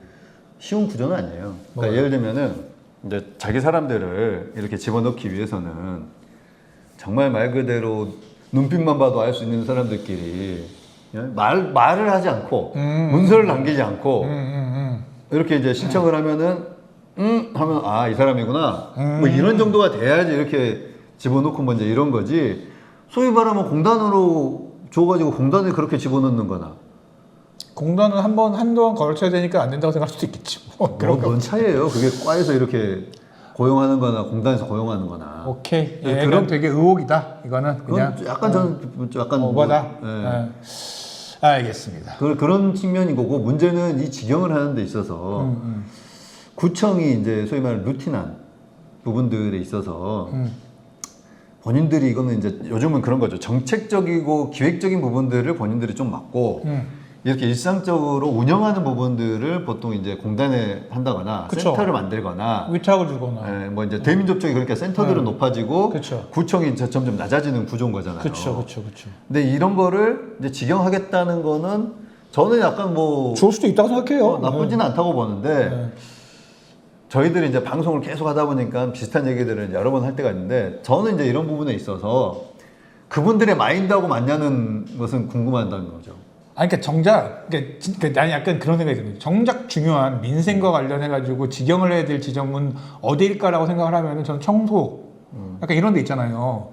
쉬운 구조는 아니에요. 그러니까 예를 들면은 이제 자기 사람들을 이렇게 집어넣기 위해서는 정말 말 그대로 눈빛만 봐도 알 수 있는 사람들끼리 말을 하지 않고 문서를 남기지 않고 이렇게 이제 신청을 하면은 하면 이 사람이구나 뭐 이런 정도가 돼야지 이렇게 집어넣고 먼저 이런 거지. 소위 말하면 공단으로 줘가지고 공단에 그렇게 집어넣는 거나. 공단은 한동안 걸쳐야 되니까 안 된다고 생각할 수도 있겠지. 뭔 차이예요? 그게 과에서 이렇게 고용하는 거나 공단에서 고용하는 거나. 오케이. 네, 그런 되게 의혹이다. 이거는 그냥 약간 저는 약간 오바다. 네. 알겠습니다. 그런 측면인 거고, 문제는 이 직영을 하는 데 있어서 구청이 이제 소위 말하는 루틴한 부분들에 있어서 본인들이 이거는 이제 요즘은 그런 거죠. 정책적이고 기획적인 부분들을 본인들이 좀 맡고 이렇게 일상적으로 운영하는 부분들을 보통 이제 공단에 한다거나 그쵸. 센터를 만들거나 위탁을 주거나. 뭐 이제 대민족 쪽이 그러니까 센터들은 높아지고 그쵸. 구청이 이제 점점 낮아지는 구조인 거잖아요. 그렇죠. 근데 이런 거를 이제 직영하겠다는 거는 저는 약간 뭐 좋을 수도 있다고 생각해요. 나쁘지는 않다고 보는데 네. 저희들이 이제 방송을 계속 하다 보니까 비슷한 얘기들을 여러 번 할 때가 있는데 저는 이제 이런 부분에 있어서 그분들의 마인드하고 맞냐는 것은 궁금하다는 거죠. 그러니까 정작, 그러니까 나는 약간 그런 생각이 들어요. 정작 중요한 민생과 관련해가지고 직영을 해야 될 지점은 어디일까라고 생각을 하면은 저는 청소, 약간 이런 데 있잖아요.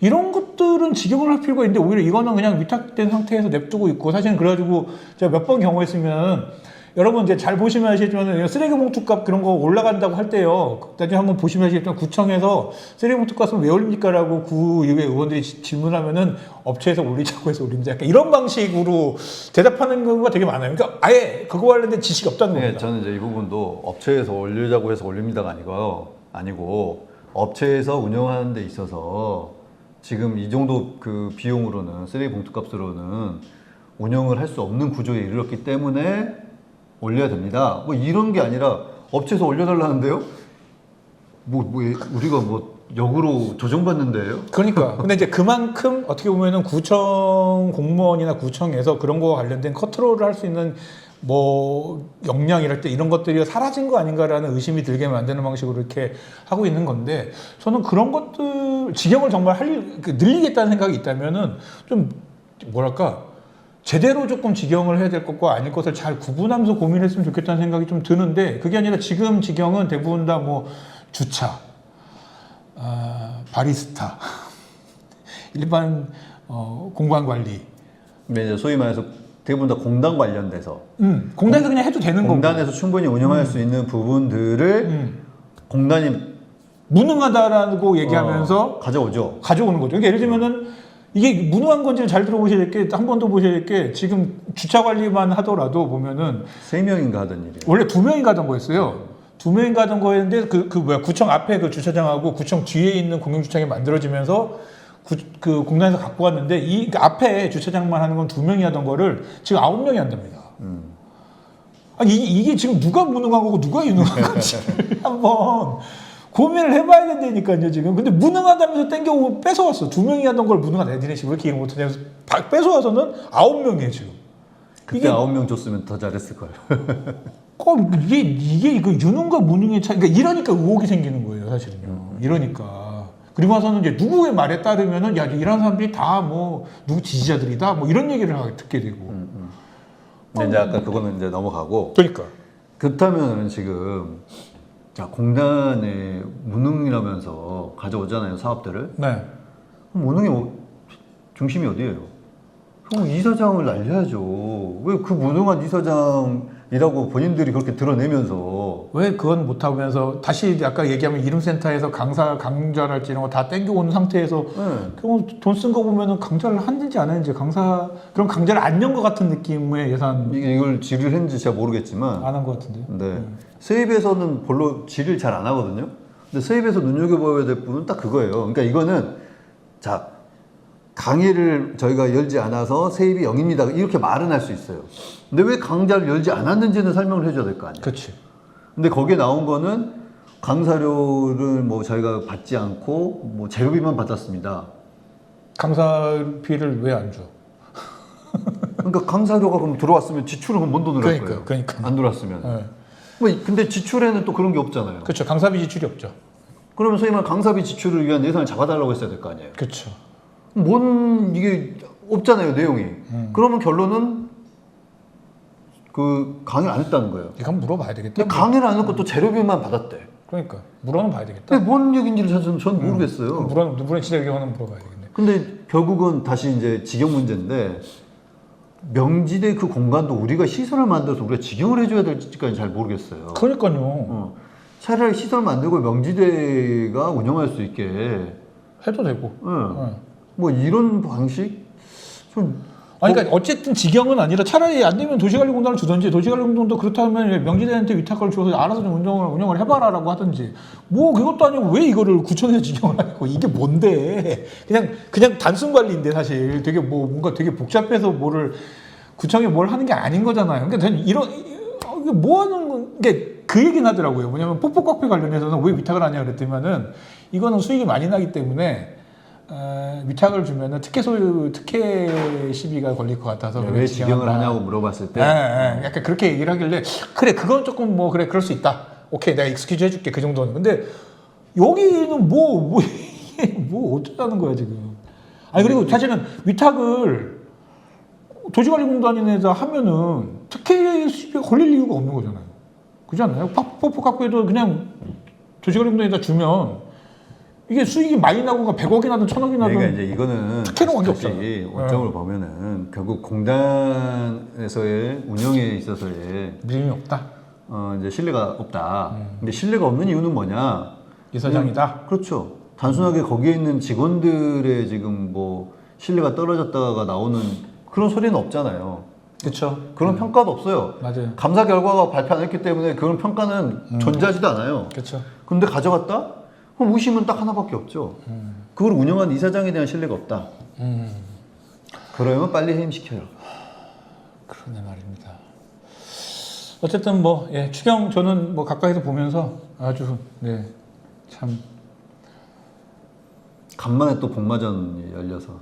이런 것들은 직영을 할 필요가 있는데 오히려 이거는 그냥 위탁된 상태에서 냅두고 있고 사실은 그래가지고 제가 몇 번 경험했으면 여러분 이제 잘 보시면 아시겠지만 쓰레기 봉투 값 그런 거 올라간다고 할 때요. 나중에 한번 보시면 아시겠지만 구청에서 쓰레기 봉투 값을 왜 올립니까라고 구의회 의원들이 질문하면은 업체에서 올리자고 해서 올립니다. 약간 이런 방식으로 대답하는 경우가 되게 많아요. 그러니까 아예 그거 관련된 지식이 없다는 겁니다. 저는 이제 이 부분도 업체에서 올리자고 해서 올립니다가 아니고 업체에서 운영하는 데 있어서 지금 이 정도 그 비용으로는 쓰레기 봉투 값으로는 운영을 할 수 없는 구조에 이르렀기 때문에 올려야 됩니다. 뭐 이런 게 아니라 업체에서 올려달라는데요? 우리가 역으로 조정받는데요? 그러니까. 근데 이제 그만큼 어떻게 보면은 구청 공무원이나 구청에서 그런 거와 관련된 컨트롤을 할 수 있는 뭐 역량이랄 때 이런 것들이 사라진 거 아닌가라는 의심이 들게 만드는 방식으로 이렇게 하고 있는 건데 저는 그런 것들 직영을 정말 늘리겠다는 생각이 있다면은 좀 뭐랄까 제대로 조금 직영을 해야 될 것과 아닐 것을 잘 구분하면서 고민했으면 좋겠다는 생각이 좀 드는데 그게 아니라 지금 직영은 대부분 다 뭐 주차, 바리스타, 일반 공간 관리. 근데 이제 소위 말해서 대부분 다 공단 관련돼서 공단에서 그냥 해도 되는 거고 공단에서 충분히 운영할 수 있는 부분들을 공단이 무능하다라고 얘기하면서 가져오죠. 가져오는 거죠. 그러니까 예를 들면은 이게 무능한 건지를 잘 들어보셔야 될 게 한 번 더 보셔야 될 게 지금 주차 관리만 하더라도 보면은 3명인가 하던 일이에요. 원래 2명이 가던 거였어요. 2명이 가던 거였는데 구청 앞에 그 주차장하고 구청 뒤에 있는 공영주차장이 만들어지면서 그 공단에서 갖고 왔는데 이 앞에 주차장만 하는 건 2명이 하던 거를 지금 9명이 한답니다. 아니 이게 지금 누가 무능한 거고 누가 유능한 건지를 한번 고민을 해봐야 된다니까요 지금. 근데 무능하다면서 땡겨 뺏어왔어. 2명이 하던 걸 무능하다. 니네 지금 왜 이렇게 얘기 못하냐면서 뺏어와서는 9명이에요 지금. 그때 9명 줬으면 더 잘했을 거예요. 이게 그 유능과 무능의 차이. 그러니까 이러니까 의혹이 생기는 거예요 사실은요. 이러니까. 그리고 나서는 이제 누구의 말에 따르면은 야 이런 사람들이 다 뭐 누구 지지자들이다 뭐 이런 얘기를 듣게 되고. 근데 이제 아까 그거는 이제 넘어가고 그러니까. 그렇다면 지금 자 공단의 무능이라면서 가져오잖아요 사업들을. 네. 그럼 무능의 중심이 어디예요? 그럼 이사장을 날려야죠. 왜 그 무능한 이사장이라고 본인들이 그렇게 드러내면서 왜 그건 못하면서 다시 아까 얘기하면 이름센터에서 강좌랄지 이런 거 다 땡겨오는 상태에서 돈 쓴 거 보면은 강좌를 했는지 안 했는지 그럼 강좌를 안 연 것 같은 느낌의 예산 이걸 질의를 했는지 제가 모르겠지만 안 한 것 같은데. 네. 세입에서는 별로 질의를 잘 안 하거든요. 근데 세입에서 눈여겨봐야 될 부분은 딱 그거예요. 그러니까 이거는 자 강의를 저희가 열지 않아서 세입이 0입니다. 이렇게 말은 할 수 있어요. 근데 왜 강좌를 열지 않았는지는 설명을 해줘야 될 거 아니에요. 그렇지. 근데 거기에 나온 거는 강사료를 뭐 저희가 받지 않고 뭐 재료비만 받았습니다. 강사비를 왜 안 줘? 그러니까 강사료가 그럼 들어왔으면 지출은 뭔 돈으로 할 거예요? 그러니까. 안 들어왔으면. 네. 뭐 근데 지출에는 또 그런 게 없잖아요. 그렇죠. 강사비 지출이 없죠. 그러면 소위 말하는 강사비 지출을 위한 예산을 잡아달라고 했어야 될 거 아니에요. 그렇죠. 뭔 이게 없잖아요 내용이. 그러면 결론은 그 강의를 안 했다는 거예요. 이건 물어봐야 되겠다. 근데 강의를 안 했고 또 재료비만 받았대. 그러니까 물어는 봐야 되겠다. 근데 뭔 얘기인지를 전 모르겠어요. 물어는 진짜 이거는 물어봐야 되겠네. 근데 결국은 다시 이제 직영 문제인데 명지대 그 공간도 우리가 시설을 만들어서 우리가 직영을 해줘야 될지까지 잘 모르겠어요. 그러니까요. 차라리 시설 만들고 명지대가 운영할 수 있게 해도 되고. 네. 뭐 이런 방식 좀 아니, 그러니까 어쨌든 직영은 아니라 차라리 안 되면 도시관리공단을 주든지 도시관리공단도 그렇다면 명지대한테 위탁을 줘서 알아서 좀 운영을 해봐라라고 하든지 뭐 그것도 아니고 왜 이거를 구청에서 직영을 하고 이게 뭔데 그냥 단순 관리인데 사실 되게 뭐 뭔가 되게 복잡해서 뭐를 구청에 뭘 하는 게 아닌 거잖아요. 그러니까 이게 뭐 하는 게 그 얘기는 하더라고요. 뭐냐면 뽀뽀카페 관련해서는 왜 위탁을 하냐 그랬더니만은 이거는 수익이 많이 나기 때문에 위탁을 주면은 특혜 시비가 걸릴 것 같아서 왜 직영을 하냐고 물어봤을 때 약간 그렇게 얘기를 하길래 그래 그건 조금 뭐 그래 그럴 수 있다. 오케이 내가 익스큐즈 해줄게 그 정도는. 근데 여기는 뭐 어쩌자는 거야 지금. 아니 그리고 사실은 위탁을 도시관리공단에다 하면은 특혜 시비가 걸릴 이유가 없는 거잖아요. 그렇지 않나요? 포포카페도 그냥 도시관리공단에다 주면 이게 수익이 많이 나고가 100억이 나든 1000억이 나든 그러니까 이제 이거는 특혜는 관계 다시 없잖아요. 원점을 보면은 결국 공단에서의 운영에 있어서의 믿음이 없다. 이제 신뢰가 없다. 근데 신뢰가 없는 이유는 뭐냐? 이사장이다. 그렇죠. 단순하게 거기에 있는 직원들의 지금 뭐 신뢰가 떨어졌다가 나오는 그런 소리는 없잖아요. 그렇죠. 그런 평가도 없어요. 맞아요. 감사 결과가 발표 안 했기 때문에 그런 평가는 존재하지도 않아요. 그렇죠. 근데 가져갔다? 그럼 의심은 딱 하나밖에 없죠. 그걸 운영한 이사장에 대한 신뢰가 없다. 그러면 빨리 해임시켜요. 그러네 말입니다. 어쨌든 뭐 추경 저는 뭐 가까이서 보면서 아주 참 간만에 또 복마전이 열려서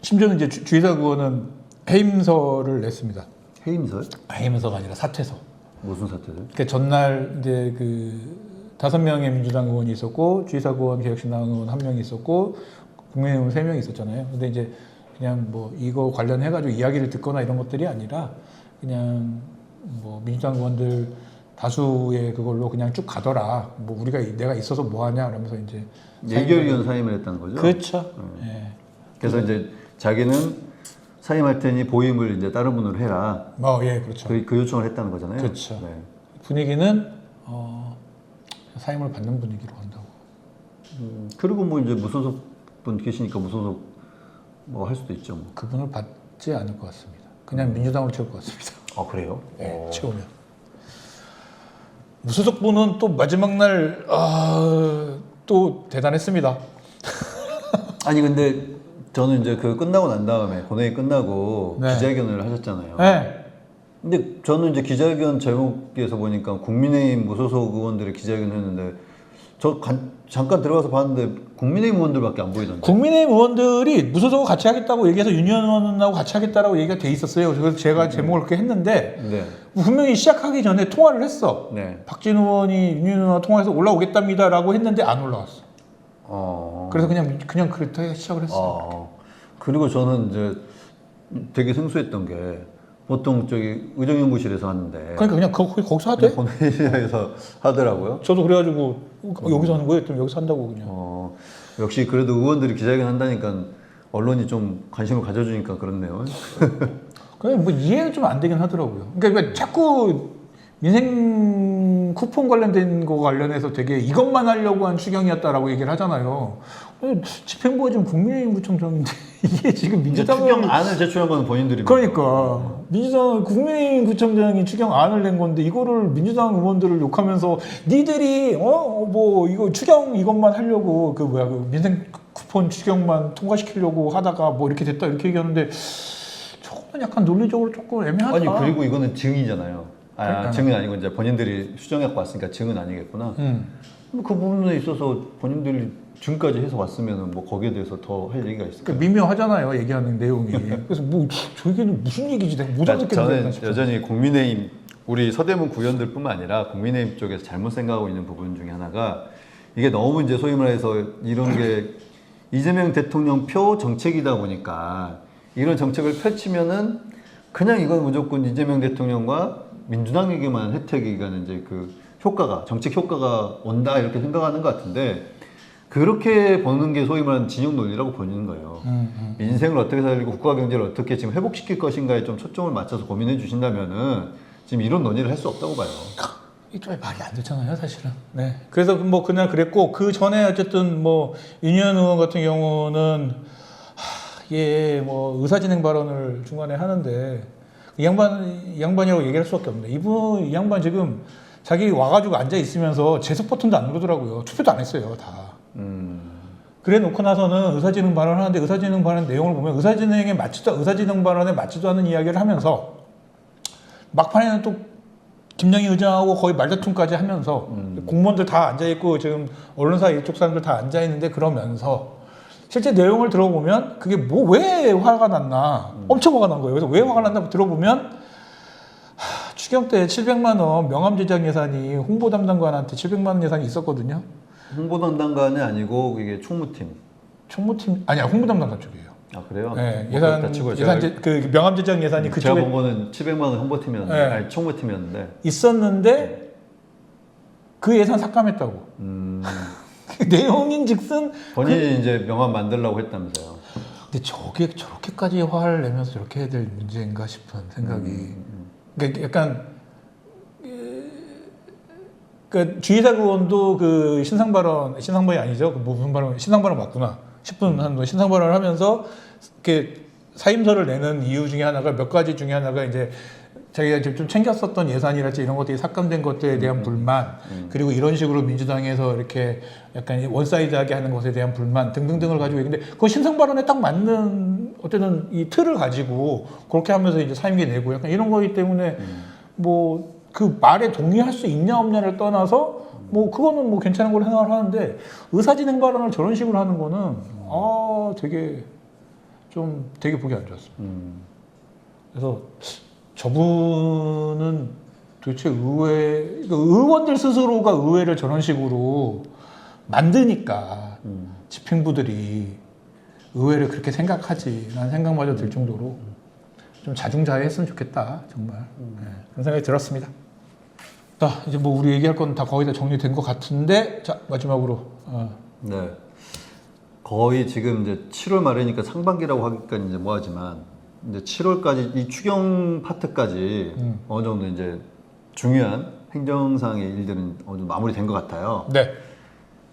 심지어는 이제 주의사 의원은 해임서를 냈습니다. 해임설? 해임서가 아니라 사퇴서. 무슨 사태들? 그러니까 전날 이제 그 5명의 민주당 의원이 있었고 주의사 의원, 개혁신당 의원 1명이 있었고 국민의힘 3명이 있었잖아요. 근데 이제 그냥 뭐 이거 관련해가지고 이야기를 듣거나 이런 것들이 아니라 그냥 뭐 민주당 의원들 다수의 그걸로 그냥 쭉 가더라. 뭐 우리가 내가 있어서 뭐 하냐 그러면서 이제 예결위원 사임을 했다는 거죠. 그렇죠. 예. 그래서 이제 자기는 사임할 테니 보임을 이제 다른 분으로 해라. 그렇죠. 그 요청을 했다는 거잖아요. 그렇죠. 네. 분위기는 사임을 받는 분위기로 간다고. 그리고 뭐 이제 무소속 분 계시니까 무소속 뭐 할 수도 있죠. 뭐. 그분을 받지 않을 것 같습니다. 그냥 민주당으로 채울 것 같습니다. 아 그래요? 네, 채우면. 무소속 분은 또 마지막 날 또 대단했습니다. 아니 근데 저는 이제 그 끝나고 난 다음에 본회의 끝나고 네. 기자회견을 하셨잖아요. 네. 근데 저는 이제 기자회견 제목에서 보니까 국민의힘 무소속 의원들이 기자회견을 했는데 잠깐 들어가서 봤는데 국민의힘 의원들밖에 안 보이던데. 국민의힘 의원들이 무소속을 같이 하겠다고 얘기해서 윤희원 의원하고 같이 하겠다라고 얘기가 돼 있었어요. 그래서 제가 제목을 그렇게 했는데 네. 분명히 시작하기 전에 통화를 했어. 네. 박진 의원이 윤희원 의원과 통화해서 올라오겠답니다라고 했는데 안 올라왔어. 그래서 그냥 그렇게 시작을 했어요. 그리고 저는 이제 되게 생소했던 게 보통 저기 의정연구실에서 하는데 그러니까 그냥 거기서 하대. 본회의에서 하더라고요. 저도 그래가지고 여기서 하는 거예요. 또 여기서 한다고 그냥. 역시 그래도 의원들이 기자회견 한다니까 언론이 좀 관심을 가져주니까 그렇네요. 그냥 뭐 이해는 좀 안 되긴 하더라고요. 그러니까 자꾸 민생 쿠폰 관련된 거 관련해서 되게 이것만 하려고 한 추경이었다라고 얘기를 하잖아요. 집행부가 지금 국민의힘 구청장인데 이게 지금 민주당은 추경안을 제출한 건 본인들이 그러니까 민주당 국민의힘 구청장이 추경안을 낸 건데 이거를 민주당 의원들을 욕하면서 니들이 뭐 이거 추경 이것만 하려고 그 뭐야 그 민생 쿠폰 추경만 통과시키려고 하다가 뭐 이렇게 됐다 이렇게 얘기하는데 조금 약간 논리적으로 조금 애매하다. 아니 그리고 이거는 증이잖아요. 그러니까. 증은 아니고 이제 본인들이 수정해갖고 왔으니까 증은 아니겠구나. 그 부분에 있어서 본인들이 증까지 해서 왔으면 뭐 거기에 대해서 더 할 얘기가 있을까요? 그러니까 미묘하잖아요 얘기하는 내용이. 그래서 뭐 저희는 무슨 얘기지 내가 못 알아듣겠네. 저는 여전히 국민의힘 우리 서대문 구의원들뿐만 아니라 국민의힘 쪽에서 잘못 생각하고 있는 부분 중에 하나가 이게 너무 이제 소위 말해서 이런 게 이재명 대통령 표 정책이다 보니까 이런 정책을 펼치면은 그냥 이건 무조건 이재명 대통령과 민주당에게만 혜택이 가는 이제 그 효과가 정책 효과가 온다 이렇게 생각하는 것 같은데 그렇게 보는 게 소위 말하는 진영 논리라고 보는 거예요. 민생을 어떻게 살리고 국가 경제를 어떻게 지금 회복시킬 것인가에 좀 초점을 맞춰서 고민해 주신다면은 지금 이런 논의를 할 수 없다고 봐요. 이쪽에 말이 안 되잖아요, 사실은. 네. 그래서 뭐 그날 그랬고 그 전에 어쨌든 뭐 윤희연 의원 같은 경우는 뭐 의사진행 발언을 중간에 하는데 이 양반이라고 얘기할 수밖에 없네. 이 양반 지금 자기 와가지고 앉아 있으면서 제석 버튼도 안 누르더라고요. 투표도 안 했어요, 다. 그래 놓고 나서는 의사진행 발언을 하는데 의사진행 발언 내용을 보면 의사진행 발언에 맞지도 않는 이야기를 하면서 막판에는 또 김영희 의장하고 거의 말다툼까지 하면서 공무원들 다 앉아있고 지금 언론사 이쪽 사람들 다 앉아있는데 그러면서 실제 내용을 들어보면 그게 뭐 왜 화가 났나 엄청 화가 난 거예요. 그래서 왜 화가 났나 들어보면 추경 때 700만 원 명함 제작 예산이 홍보 담당관한테 700만 원 예산이 있었거든요. 홍보 담당관이 아니고 이게 총무팀 아니야 홍보 담당관 쪽이에요. 아 그래요? 네, 치고 그 명함 제작 예산이 제가 그쪽에 본 거는 700만 원 홍보팀이었는데 네. 아니 총무팀이었는데 있었는데 그 예산 삭감했다고. 내용인즉슨 본인이 이제 명함 만들려고 했다면서요. 근데 저게 저렇게까지 화를 내면서 저렇게 해야 될 문제인가 싶은 생각이. 그러니까 약간 그 주의사 의원도 그 신상발언이 아니죠. 그 무슨 발언 신상발언 맞구나. 10분 한도 신상발언을 하면서 이렇게 사임서를 내는 이유 중에 하나가 몇 가지 중에 하나가 이제 자기가 좀 챙겼었던 예산이랄지 이런 것들이 삭감된 것들에 대한 불만 그리고 이런 식으로 민주당에서 이렇게 약간 원사이드하게 하는 것에 대한 불만 등등등을 가지고 있는데 그 신상 발언에 딱 맞는 어쨌든 이 틀을 가지고 그렇게 하면서 이제 사임기 내고 약간 이런 거기 때문에 뭐 그 말에 동의할 수 있냐 없냐를 떠나서 뭐 그거는 뭐 괜찮은 걸로 생각을 하는데 의사진행 발언을 저런 식으로 하는 거는 되게 보기 안 좋았습니다. 그래서 저분은 도대체 의원들 스스로가 의회를 저런 식으로 만드니까 집행부들이 의회를 그렇게 생각하지라는 생각마저 들 정도로 좀 자중자애했으면 좋겠다 정말 네, 그런 생각이 들었습니다. 자 이제 뭐 우리 얘기할 건 다 거의 다 정리된 것 같은데 자 마지막으로 네. 거의 지금 이제 7월 말이니까 상반기라고 하기까지 이제 뭐하지만 이제 7월까지 이 추경 파트까지 어느 정도 이제 중요한 행정상의 일들은 어느 정도 마무리된 것 같아요. 네.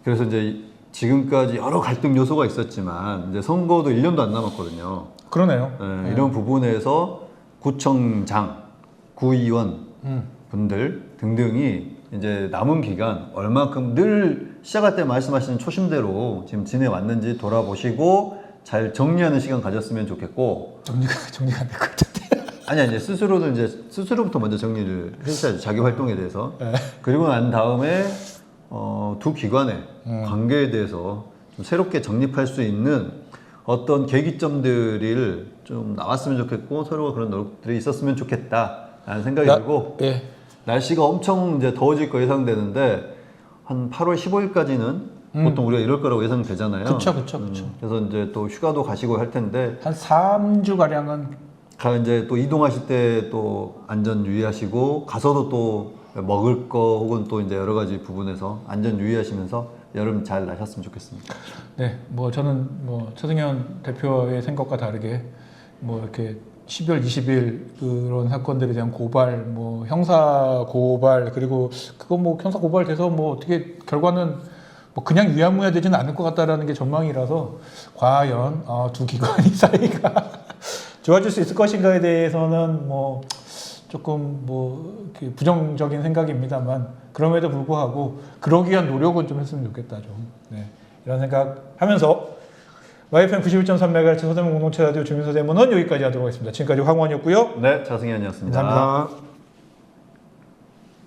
그래서 이제 지금까지 여러 갈등 요소가 있었지만 이제 선거도 1년도 안 남았거든요. 그러네요. 네, 이런 부분에서 구청장, 구의원 분들 등등이 이제 남은 기간 얼마큼 늘 시작할 때 말씀하시는 초심대로 지금 지내왔는지 돌아보시고 잘 정리하는 시간 가졌으면 좋겠고 정리가 안 될 것 같은데. 아니 스스로부터 먼저 정리를 해주셔야죠. 자기 활동에 대해서. 네. 그리고 난 다음에 두 기관의 관계에 대해서 좀 새롭게 정립할 수 있는 어떤 계기점들을 좀 나왔으면 좋겠고 서로가 그런 노력들이 있었으면 좋겠다라는 생각이 들고 예. 날씨가 엄청 이제 더워질 거 예상되는데 한 8월 15일까지는 보통 우리가 이럴 거라고 예상되잖아요. 그쵸. 그래서 이제 또 휴가도 가시고 할 텐데 한 3주 가량은 이제 또 이동하실 때 또 안전 유의하시고 가서도 또 먹을 거 혹은 또 이제 여러 가지 부분에서 안전 유의하시면서 여름 잘 나셨으면 좋겠습니다. 네, 뭐 저는 뭐 최승현 대표의 생각과 다르게 뭐 이렇게 12월 20일 그런 사건들에 대한 고발, 뭐 형사 고발 그리고 그거 뭐 형사 고발돼서 뭐 어떻게 결과는 뭐 그냥 유야무야 되지는 않을 것 같다라는 게 전망이라서 과연 두 기관이 사이가 좋아질 수 있을 것인가에 대해서는 뭐 조금 뭐 이렇게 부정적인 생각입니다만 그럼에도 불구하고 그러기 위한 노력은 좀 했으면 좋겠다 좀 네, 이런 생각하면서 YFM 91.3MHz 서대문 공동체 라디오 주민서대문은 여기까지 하도록 하겠습니다. 지금까지 황원이었고요. 네, 차승현이었습니다. 감사합니다.